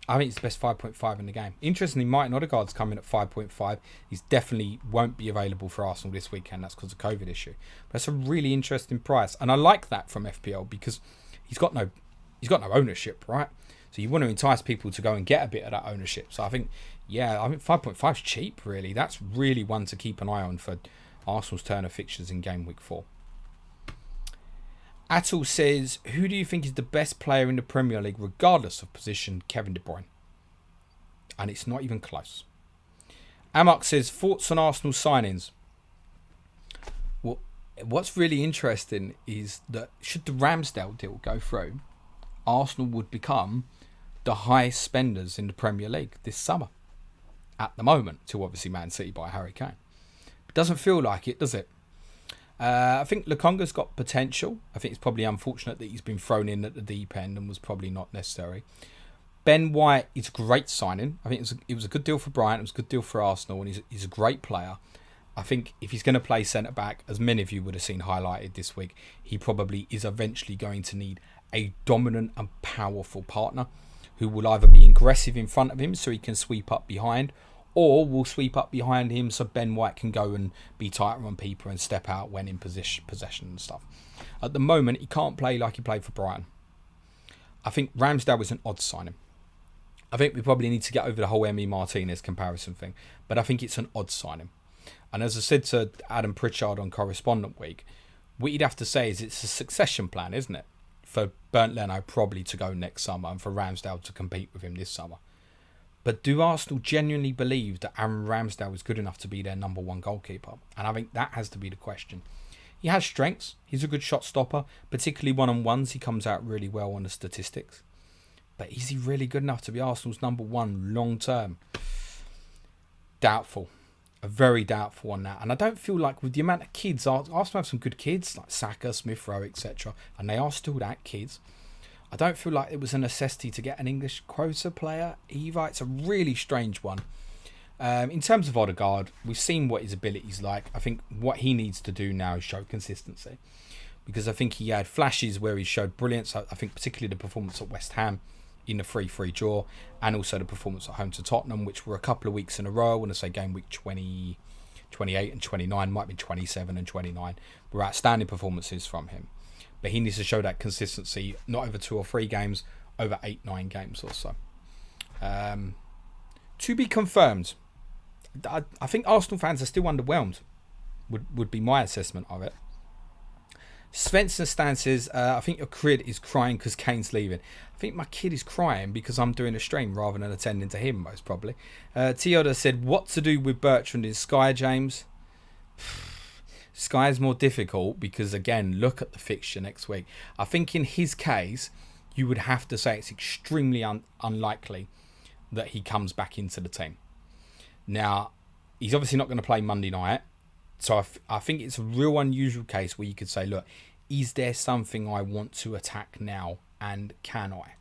I think it's the best 5.5 in the game. Interestingly, Martin Odegaard's coming at 5.5. He's definitely won't be available for Arsenal this weekend. That's because of COVID issue. But that's a really interesting price. And I like that from FPL because he's got no ownership, right? So you want to entice people to go and get a bit of that ownership. So I think 5.5 is cheap, really. That's really one to keep an eye on for Arsenal's turn of fixtures in game week 4. Atul says, who do you think is the best player in the Premier League, regardless of position? Kevin De Bruyne. And it's not even close. Amok says, thoughts on Arsenal signings? Well, what's really interesting is that should the Ramsdale deal go through, Arsenal would become the highest spenders in the Premier League this summer. At the moment, to obviously Man City by Harry Kane. It doesn't feel like it, does it? I think Lukonga's got potential. I think it's probably unfortunate that he's been thrown in at the deep end and was probably not necessary. Ben White is a great signing. I think it was a good deal for Brighton. It was a good deal for Arsenal, and he's a great player. I think if he's going to play centre-back, as many of you would have seen highlighted this week, he probably is eventually going to need a dominant and powerful partner who will either be aggressive in front of him so he can sweep up behind, or will sweep up behind him so Ben White can go and be tighter on people and step out when in possession and stuff. At the moment, he can't play like he played for Brighton. I think Ramsdale is an odd signing. I think we probably need to get over the whole Emi Martinez comparison thing, but I think it's an odd signing. And as I said to Adam Pritchard on Correspondent Week, what you'd have to say is it's a succession plan, isn't it? For Bernd Leno probably to go next summer and for Ramsdale to compete with him this summer. But do Arsenal genuinely believe that Aaron Ramsdale is good enough to be their number 1 goalkeeper? And I think that has to be the question. He has strengths. He's a good shot stopper, particularly one-on-ones. He comes out really well on the statistics. But is he really good enough to be Arsenal's number 1 long-term? Doubtful. very doubtful on that. And I don't feel like with the amount of kids, Arsenal have some good kids like Saka, Smith Rowe, etc. And they are still that kids. I don't feel like it was a necessity to get an English quota player either. It's a really strange one. In terms of Odegaard, we've seen what his ability's like. I think what he needs to do now is show consistency. Because I think he had flashes where he showed brilliance. I think particularly the performance at West Ham in the 3-3 draw, and also the performance at home to Tottenham, which were a couple of weeks in a row. I want to say game week 20, 28 and 29, might be 27 and 29, were outstanding performances from him. But he needs to show that consistency, not over 2 or 3 games, over 8-9 games or so. To be confirmed. I think Arsenal fans are still underwhelmed, would be my assessment of it. Spencer Stan says, I think your kid is crying because Kane's leaving. I think my kid is crying because I'm doing a stream rather than attending to him, most probably. Teoda said, what to do with Bertrand in Sky, James? Sky is more difficult because, again, look at the fixture next week. I think in his case, you would have to say it's extremely unlikely that he comes back into the team. Now, he's obviously not going to play Monday night. So I think it's a real unusual case where you could say, look, is there something I want to attack now, and can I?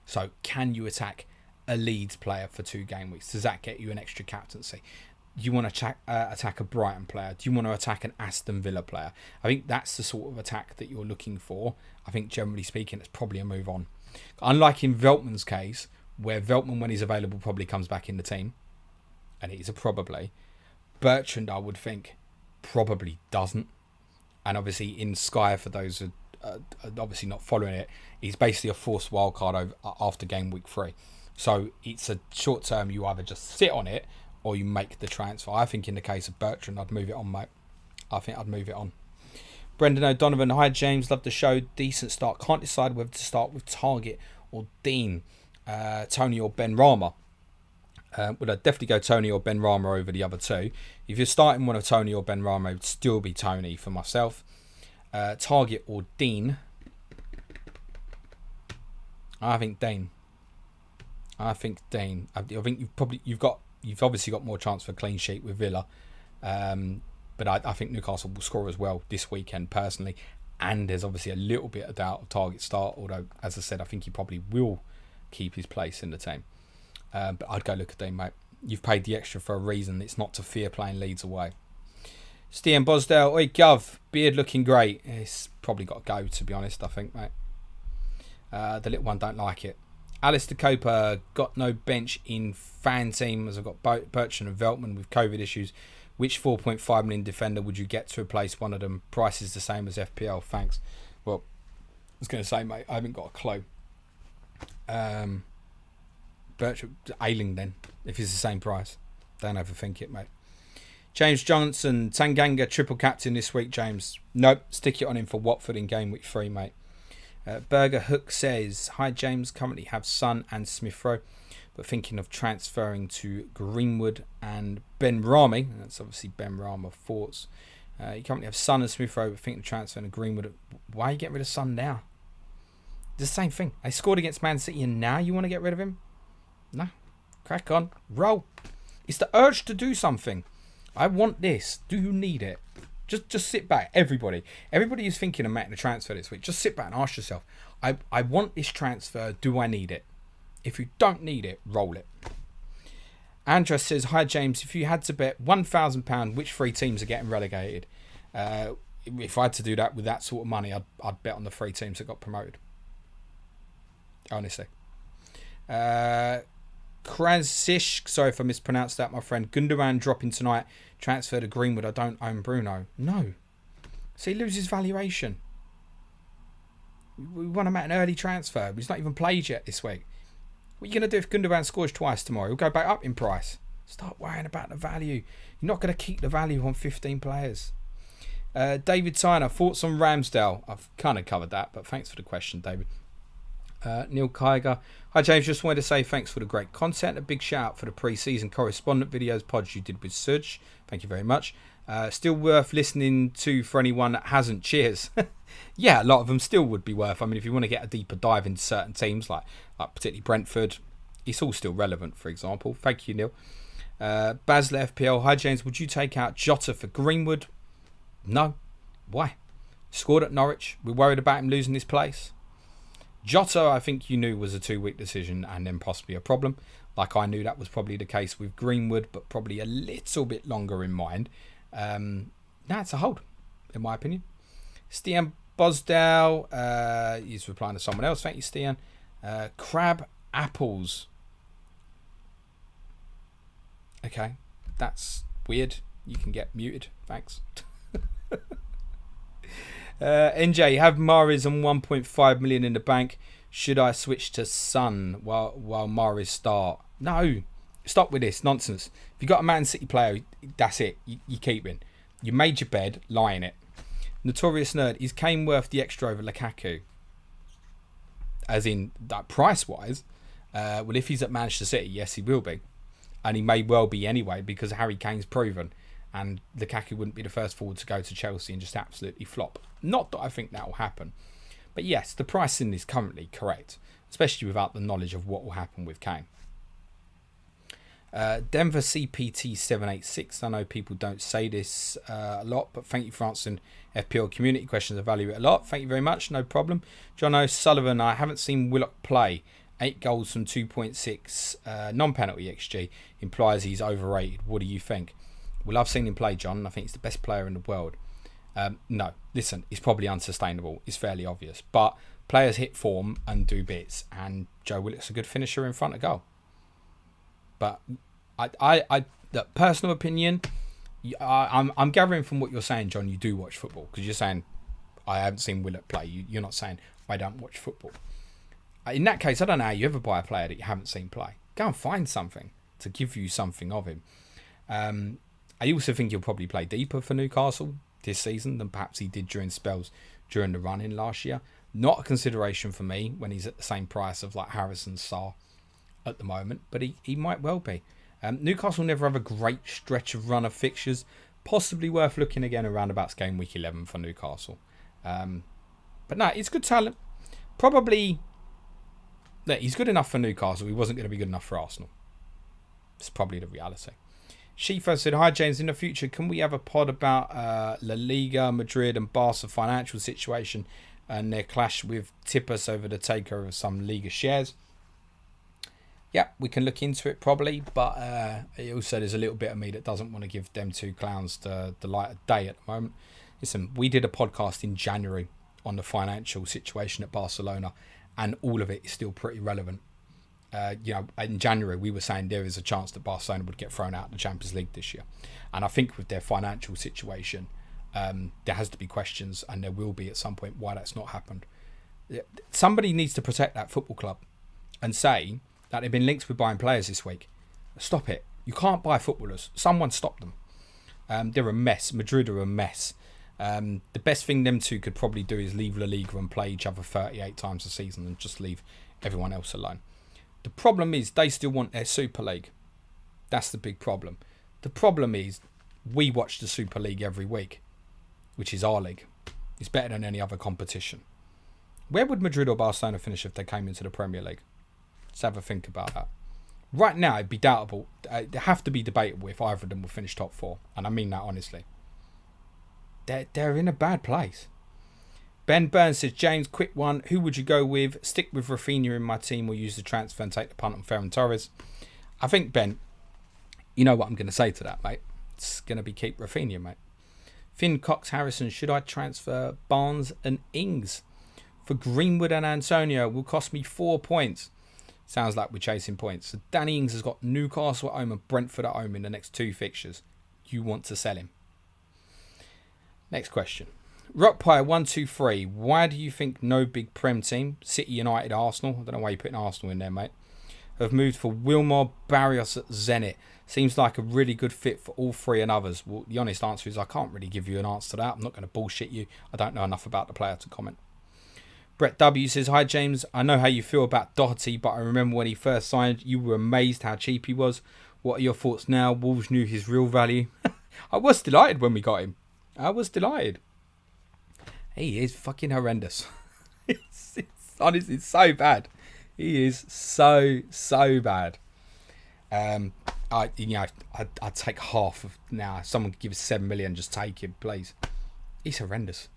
So can you attack a Leeds player for 2 game weeks? Does that get you an extra captaincy? Do you want to attack a Brighton player? Do you want to attack an Aston Villa player? I think that's the sort of attack that you're looking for. I think generally speaking, it's probably a move on. Unlike in Veltman's case, where Veltman, when he's available, probably comes back in the team. And he's a probably. Bertrand, I would think, probably doesn't. And obviously in Sky, for those who are obviously not following it, he's basically a forced wildcard after game week 3. So it's a short term, you either just sit on it or you make the transfer. I think in the case of Bertrand, I'd move it on, mate. I think I'd move it on. Brendan O'Donovan, hi James, love the show, decent start. Can't decide whether to start with Target or Dean, Tony or Ben Rama. Would I definitely go Tony or Ben Rama over the other 2? If you're starting one of Tony or Ben Rama, it would still be Tony for myself. Target or Dean? I think Dean. I think you've obviously got more chance for a clean sheet with Villa, but I think Newcastle will score as well this weekend personally. And there's obviously a little bit of doubt of Target start, although as I said, I think he probably will keep his place in the team. But I'd go look at Dean, mate. You've paid the extra for a reason. It's not to fear playing Leeds away. Stian Bosdale, oi Gov, beard looking great. It's probably got to go, to be honest, I think, mate. The little one don't like it. Alistair Coper, got no bench in fan team as I've got Bertrand and Veltman with COVID issues. Which 4.5 million defender would you get to replace one of them? Price is the same as FPL, thanks. Well, I was going to say, mate, I haven't got a clue. Bertrand, Ailing then, if it's the same price. Don't overthink it, mate. James Johnson, Tanganga triple captain this week, James. Nope, stick it on him for Watford in game week 3, mate. Burger Hook says, hi James, currently have Son and Smith Rowe, but thinking of transferring to Greenwood and Ben Rami. That's obviously Ben Rama thoughts. You currently have Son and Smith Rowe, but thinking of transferring to Greenwood. Why are you getting rid of Son now? It's the same thing. They scored against Man City and now you want to get rid of him? No, crack on, roll. It's the urge to do something. I want this. Do you need it? Just sit back, everybody. Everybody who's thinking of making a transfer this week, just sit back and ask yourself, I want this transfer. Do I need it? If you don't need it, roll it. Andra says, hi James, if you had to bet £1,000, which 3 teams are getting relegated? If I had to do that with that sort of money, I'd bet on the 3 teams that got promoted. Honestly. Krasish, sorry if I mispronounced that, my friend. Gundogan dropping tonight. Transfer to Greenwood. I don't own Bruno. No. So he loses valuation. We want to make an early transfer. He's not even played yet this week. What are you going to do if Gundogan scores twice tomorrow? He'll go back up in price. Start worrying about the value. You're not going to keep the value on 15 players. David Tyner, thoughts on Ramsdale? I've kind of covered that, but thanks for the question, David. Neil Kiger. Hi James, just wanted to say thanks for the great content. A big shout out for the pre-season correspondent videos pods you did with Suj. Thank you very much. Still worth listening to for anyone that hasn't. Cheers. Yeah, a lot of them still would be worth. I mean, if you want to get a deeper dive into certain teams, like particularly Brentford, it's all still relevant, for example. Thank you, Neil. Basler FPL. Hi James, would you take out Jotter for Greenwood? No. Why? Scored at Norwich. We're worried about him losing his place. Jotter, I think you knew was a 2-week decision and then possibly a problem. Like I knew that was probably the case with Greenwood, but probably a little bit longer in mind. It's a hold, in my opinion. Stian Bosdale, he's replying to someone else. Thank you, Stian. Crab apples. Okay, that's weird. You can get muted. Thanks. NJ, have Mahrez and 1.5 million in the bank. Should I switch to Son while Mahrez start? No, stop with this nonsense. If you got a Man City player, that's it. You keep in. You made your bed, lie in it. Notorious Nerd, is Kane worth the extra over Lukaku? As in, that price-wise, well, if he's at Manchester City, yes, he will be. And he may well be anyway, because Harry Kane's proven. And Lukaku wouldn't be the first forward to go to Chelsea and just absolutely flop. Not that I think that will happen. But yes, the pricing is currently correct, especially without the knowledge of what will happen with Kane. Denver CPT 786. I know people don't say this a lot, but thank you for answering FPL community questions. I value it a lot. Thank you very much. No problem. John O'Sullivan. I haven't seen Willock play. 8 goals from 2.6 non-penalty XG implies he's overrated. What do you think? Well, I've seen him play, John. I think he's the best player in the world. No, listen, it's probably unsustainable. It's fairly obvious. But players hit form and do bits. And Joe Willock's a good finisher in front of goal. But the personal opinion, I'm gathering from what you're saying, John, you do watch football. Because you're saying, I haven't seen Willock play. You're not saying, I don't watch football. In that case, I don't know how you ever buy a player that you haven't seen play. Go and find something to give you something of him. I also think he'll probably play deeper for Newcastle this season than perhaps he did during spells during the run-in last year. Not a consideration for me when he's at the same price of like Harrison Salah at the moment, but he might well be. Newcastle never have a great stretch of run of fixtures. Possibly worth looking again around about game week 11 for Newcastle. But no, it's good talent. Probably... Look, he's good enough for Newcastle. He wasn't going to be good enough for Arsenal. It's probably the reality. Shifa said, hi James, in the future, can we have a pod about La Liga, Madrid and Barca financial situation and their clash with Tippus over the takeover of some Liga shares? Yeah, we can look into it probably, but also there's a little bit of me that doesn't want to give them two clowns the light of day at the moment. Listen, we did a podcast in January on the financial situation at Barcelona, and all of it is still pretty relevant. In January, we were saying there is a chance that Barcelona would get thrown out of the Champions League this year. And I think with their financial situation, there has to be questions, and there will be at some point, why that's not happened. Somebody needs to protect that football club and say that they've been linked with buying players this week. Stop it. You can't buy footballers. Someone stop them. They're a mess. Madrid are a mess. The best thing them two could probably do is leave La Liga and play each other 38 times a season and just leave everyone else alone. The problem is they still want their Super League. That's the big problem. The problem is we watch the Super League every week, which is our league. It's better than any other competition. Where would Madrid or Barcelona finish if they came into the Premier League? Let's have a think about that. Right now, it'd be doubtable. It'd have to be debatable if either of them will finish top 4. And I mean that honestly. They're in a bad place. Ben Burns says, James, quick one. Who would you go with? Stick with Rafinha in my team or use the transfer and take the punt on Ferran Torres? I think, Ben, you know what I'm going to say to that, mate. It's going to be keep Rafinha, mate. Finn Cox Harrison, should I transfer Barnes and Ings? For Greenwood and Antonio will cost me 4 points. Sounds like we're chasing points. So Danny Ings has got Newcastle at home and Brentford at home in the next 2 fixtures. You want to sell him? Next question. Rockpie123. Why do you think no big Prem team, City, United, Arsenal, I don't know why you're putting Arsenal in there, mate, have moved for Wilmar Barrios at Zenit? Seems like a really good fit for all three and others. Well, the honest answer is I can't really give you an answer to that. I'm not going to bullshit you. I don't know enough about the player to comment. Brett W says, hi James, I know how you feel about Doherty, but I remember when he first signed, you were amazed how cheap he was. What are your thoughts now? Wolves knew his real value. I was delighted when we got him. I was delighted. He is fucking horrendous. it's honestly so bad. He is so bad. I'd take half of now. If someone could give us 7 million, just take him, please. He's horrendous.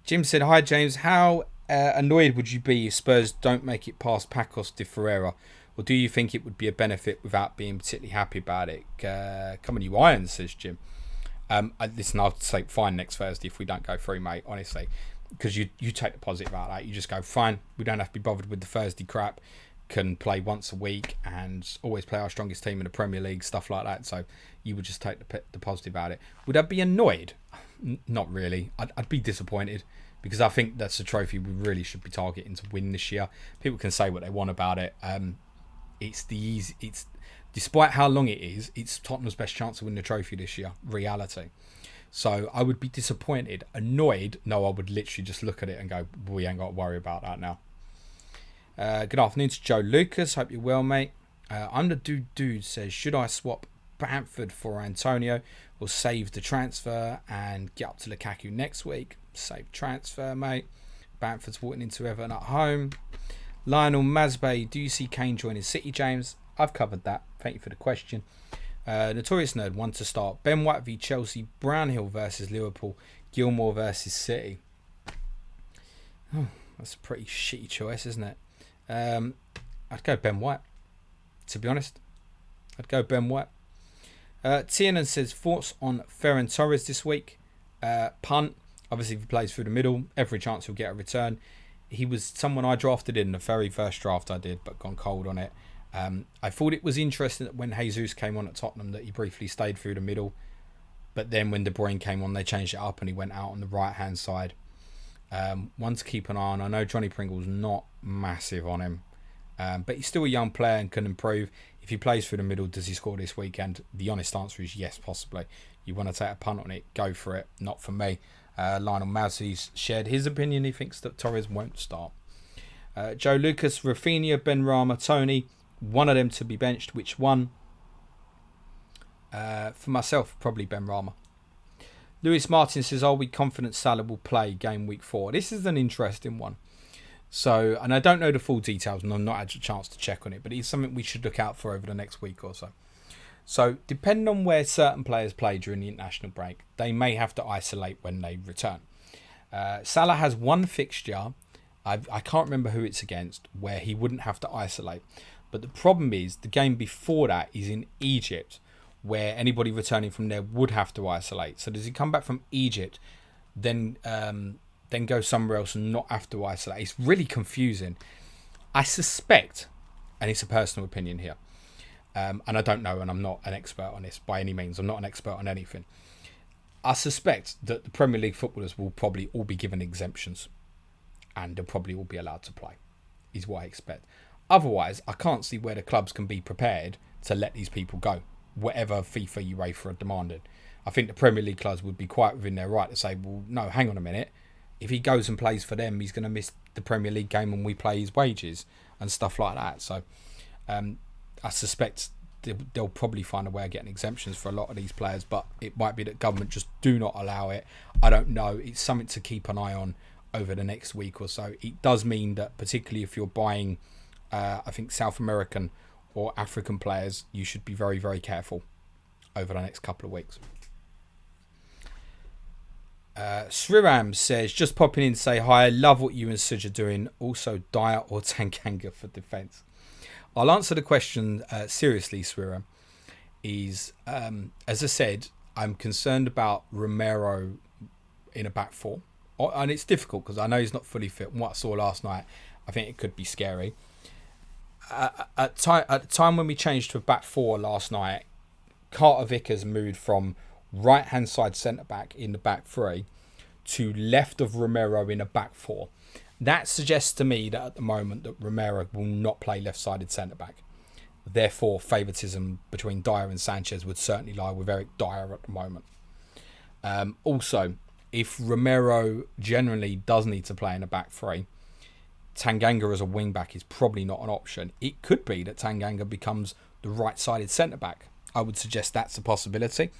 Jim said, "Hi James, how annoyed would you be if Spurs don't make it past Pacos de Ferreira, or do you think it would be a benefit without being particularly happy about it?" Come on, you irons, says Jim. Listen, I'll say fine next Thursday if we don't go through, mate. Honestly, because you take the positive out of that. You just go fine. We don't have to be bothered with the Thursday crap. Can play once a week and always play our strongest team in the Premier League, stuff like that. So you would just take the positive out of it. Would I be annoyed? Not really. I'd be disappointed because I think that's a trophy we really should be targeting to win this year. People can say what they want about it. It's despite how long it is, it's Tottenham's best chance to win the trophy this year. Reality. So I would be disappointed. Annoyed? No, I would literally just look at it and go, we ain't got to worry about that now. Good afternoon to Joe Lucas. Hope you're well, mate. I'm the dude says, should I swap Bamford for Antonio or save the transfer and get up to Lukaku next week? Save transfer, mate. Bamford's walking into Everton at home. Lionel Masbay, do you see Kane joining City, James? I've covered that. Thank you for the question. Notorious Nerd, one to start. Ben White v Chelsea, Brownhill versus Liverpool, Gilmore versus City. Oh, that's a pretty shitty choice, isn't it? I'd go Ben White, to be honest. I'd go Ben White. Tiernan says, thoughts on Ferran Torres this week? Punt. Obviously, if he plays through the middle, every chance he'll get a return. He was someone I drafted in the very first draft I did, but gone cold on it. I thought it was interesting that when Jesus came on at Tottenham that he briefly stayed through the middle. But then when De Bruyne came on, they changed it up and he went out on the right-hand side. One to keep an eye on. I know Johnny Pringle's not massive on him, but he's still a young player and can improve. If he plays through the middle, does he score this weekend? The honest answer is yes, possibly. You want to take a punt on it, go for it. Not for me. Lionel Mousey's shared his opinion. He thinks that Torres won't start. Joe Lucas, Rafinha, Benrahma, Tony. One of them to be benched. Which one? For myself, probably Benrahma. Lewis Martin says, are we confident Salah will play game week 4? This is an interesting one. So, and I don't know the full details and I've not had a chance to check on it, but it's something we should look out for over the next week or so. So, depending on where certain players play during the international break, they may have to isolate when they return. Salah has one fixture, I can't remember who it's against, where he wouldn't have to isolate. But the problem is, the game before that is in Egypt, where anybody returning from there would have to isolate. So does he come back from Egypt, then go somewhere else and not have to isolate? It's really confusing. I suspect, and it's a personal opinion here, and I don't know, and I'm not an expert on this by any means. I'm not an expert on anything. I suspect that the Premier League footballers will probably all be given exemptions, and they'll probably all be allowed to play, is what I expect. Otherwise, I can't see where the clubs can be prepared to let these people go, whatever FIFA, UEFA are demanding. I think the Premier League clubs would be quite within their right to say, well, no, hang on a minute. If he goes and plays for them, he's going to miss the Premier League game when we play his wages and stuff like that. So I suspect they'll probably find a way of getting exemptions for a lot of these players, but it might be that government just do not allow it. I don't know. It's something to keep an eye on over the next week or so. It does mean that particularly if you're buying, I think, South American or African players, you should be very, very careful over the next couple of weeks. Sriram says, just popping in to say hi. I love what you and Suj are doing. Also, Dyer or Tanganga for defence. I'll answer the question seriously, Sriram. As I said, I'm concerned about Romero in a back four. And it's difficult because I know he's not fully fit. And what I saw last night, I think it could be scary. At the time when we changed to a back four last night, Carter Vickers moved from right-hand side centre-back in the back three to left of Romero in a back four. That suggests to me that at the moment that Romero will not play left-sided centre-back. Therefore, favouritism between Dyer and Sanchez would certainly lie with Eric Dyer at the moment. Also, if Romero generally does need to play in a back three, Tanganga as a wing-back is probably not an option. It could be that Tanganga becomes the right-sided centre-back. I would suggest that's a possibility,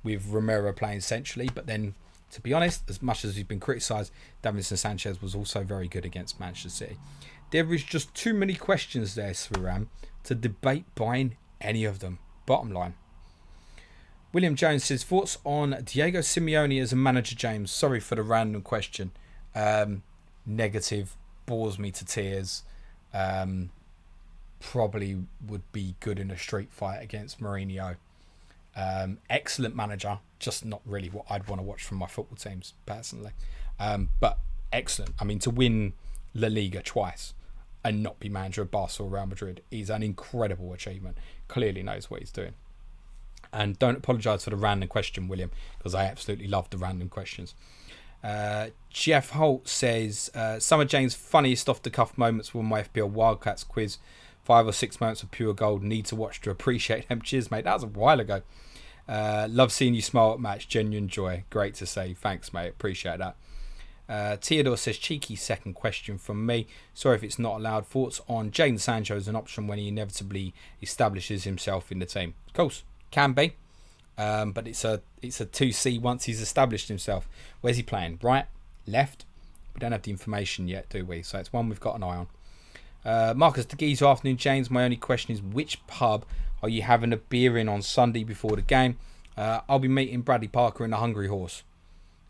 with Romero playing centrally. But then, to be honest, as much as he's been criticised, Davinson Sanchez was also very good against Manchester City. There is just too many questions there, Sriram, to debate buying any of them. bottom line. William Jones says, thoughts on Diego Simeone as a manager, James? Sorry for the random question. Negative, bores me to tears. Probably would be good in a street fight against Mourinho. Excellent manager, just not really what I'd want to watch from my football teams personally. But excellent. I mean, to win La Liga twice and not be manager of Barcelona or Real Madrid is an incredible achievement. Clearly knows what he's doing. And don't apologise for the random question, William, because I absolutely love the random questions. Jeff Holt says, some of James' funniest off-the-cuff moments were my FPL Wildcats quiz. 5 or 6 moments of pure gold. Need to watch to appreciate them. Cheers, mate. That was a while ago. Love seeing you smile at match. Genuine joy. Great to see. Thanks, mate. Appreciate that. Theodore says, cheeky second question from me. Sorry if it's not allowed. Thoughts on Jadon Sancho as an option when he inevitably establishes himself in the team? Of course, can be. But it's a 2C once he's established himself. Where's he playing? Right? Left? We don't have the information yet, do we? So it's one we've got an eye on. Marcus De Gizo, afternoon, James. My only question is, which pub are you having a beer in on Sunday before the game? I'll be meeting Bradley Parker in the Hungry Horse.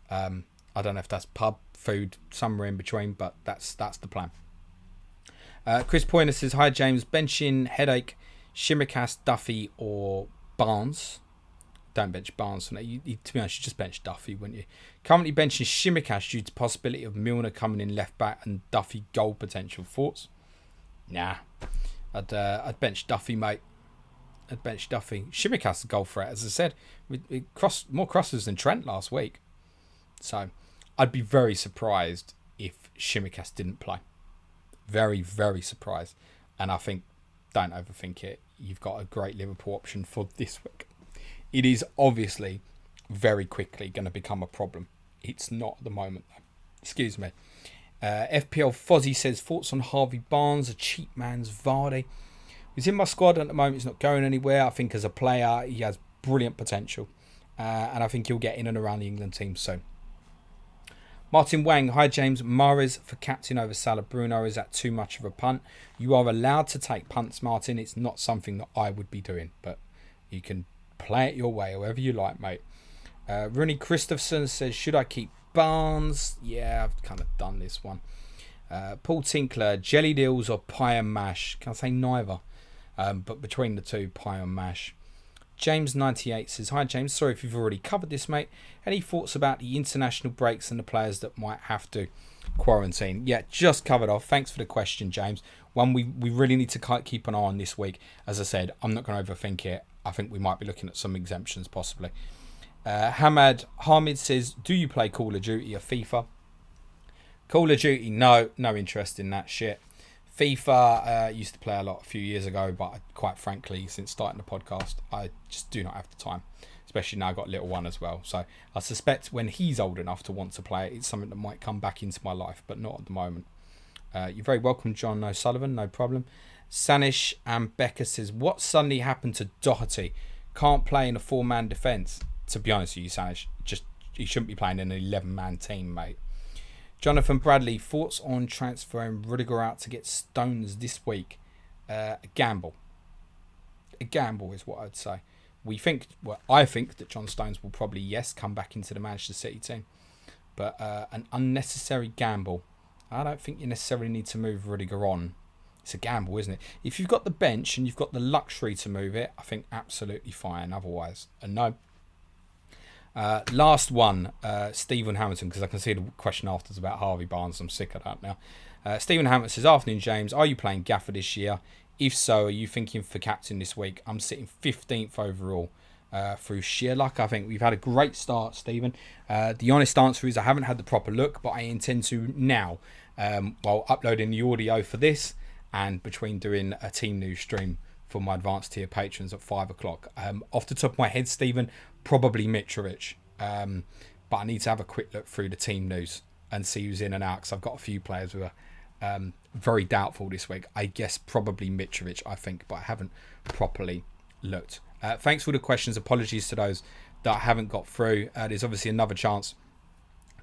I don't know if that's pub, food, somewhere in between, but that's the plan. Chris Pointer says, hi James, benching Headache, Shimmercast, Duffy or Barnes? Don't bench Barnes. To be honest, you just bench Duffy, wouldn't you? Currently benching Shimmercast due to possibility of Milner coming in left back and Duffy goal potential. Thoughts? Nah, I'd bench Duffy, mate. I'd bench Duffy. Shimmercast a goal threat, as I said. We crossed more crosses than Trent last week. So I'd be very surprised if Shimmercast didn't play. Very, very surprised. And I think, don't overthink it. You've got a great Liverpool option for this week. It is obviously very quickly going to become a problem. It's not at the moment, though. Excuse me. FPL Fozzie says, thoughts on Harvey Barnes, a cheap man's Vardy. He's in my squad at the moment. He's not going anywhere. I think as a player, he has brilliant potential. And I think he'll get in and around the England team soon. Martin Wang, hi James. Mahrez for captain over Salah. Bruno, is that too much of a punt? You are allowed to take punts, Martin. It's not something that I would be doing, but you can play it your way, however you like, mate. Rooney Christopherson says, should I keep Barnes? Yeah, I've kind of done this one. Paul Tinkler, jelly deals or pie and mash? Can I say neither? But between the two, pie and mash. James98 says, hi James, sorry if you've already covered this, mate. Any thoughts about the international breaks and the players that might have to quarantine? Yeah, just covered off. Thanks for the question, James. One we really need to keep an eye on this week. As I said, I'm not going to overthink it. I think we might be looking at some exemptions possibly. Hamad says, do you play Call of Duty or FIFA? Call of Duty, no interest in that shit. FIFA, used to play a lot a few years ago, but quite frankly, since starting the podcast, I just do not have the time. Especially now I've got a little one as well. So I suspect when he's old enough to want to play it, it's something that might come back into my life, but not at the moment. You're very welcome, John O'Sullivan, no problem. Sanish and Becca says, what suddenly happened to Doherty? Can't play in a 4-man defence. To be honest with you, Sanish, he shouldn't be playing in an 11-man team, mate. Jonathan Bradley, thoughts on transferring Rudiger out to get Stones this week? A gamble. A gamble is what I'd say. I think that John Stones will probably, yes, come back into the Manchester City team. But an unnecessary gamble. I don't think you necessarily need to move Rudiger on. It's a gamble, isn't it? If you've got the bench and you've got the luxury to move it, I think absolutely fine. Otherwise, no. Last one, Stephen Hamilton, because I can see the question afterwards about Harvey Barnes. I'm sick of that now. Stephen Hamilton says, afternoon, James. Are you playing Gaffer this year? If so, are you thinking for captain this week? I'm sitting 15th overall through sheer luck. I think we've had a great start, Stephen. The honest answer is I haven't had the proper look, but I intend to now, while uploading the audio for this and between doing a team news stream for my advanced tier patrons at 5 o'clock. Off the top of my head, Stephen, probably Mitrovic. But I need to have a quick look through the team news and see who's in and out, because I've got a few players who are very doubtful this week. I guess probably Mitrovic, I think, but I haven't properly looked. Thanks for the questions. Apologies to those that I haven't got through. There's obviously another chance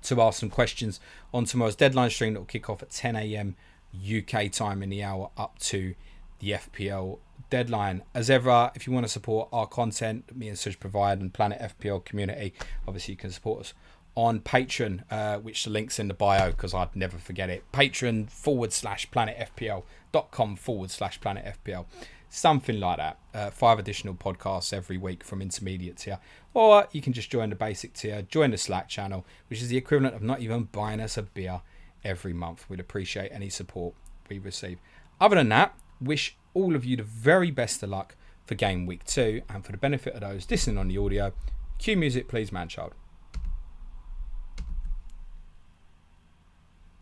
to ask some questions on tomorrow's deadline stream that will kick off at 10 a.m. UK time in the hour up to the FPL Deadline. As ever, if you want to support our content, me and Suj provide, and Planet FPL community, obviously you can support us on Patreon, which the link's in the bio because I'd never forget it. Patreon.com/planetfpl.com/planetfpl. Something like that. 5 additional podcasts every week from intermediate tier. Or you can just join the basic tier, join the Slack channel, which is the equivalent of not even buying us a beer every month. We'd appreciate any support we receive. Other than that, wish all of you the very best of luck for game week 2. And for the benefit of those listening on the audio, cue music please, man child.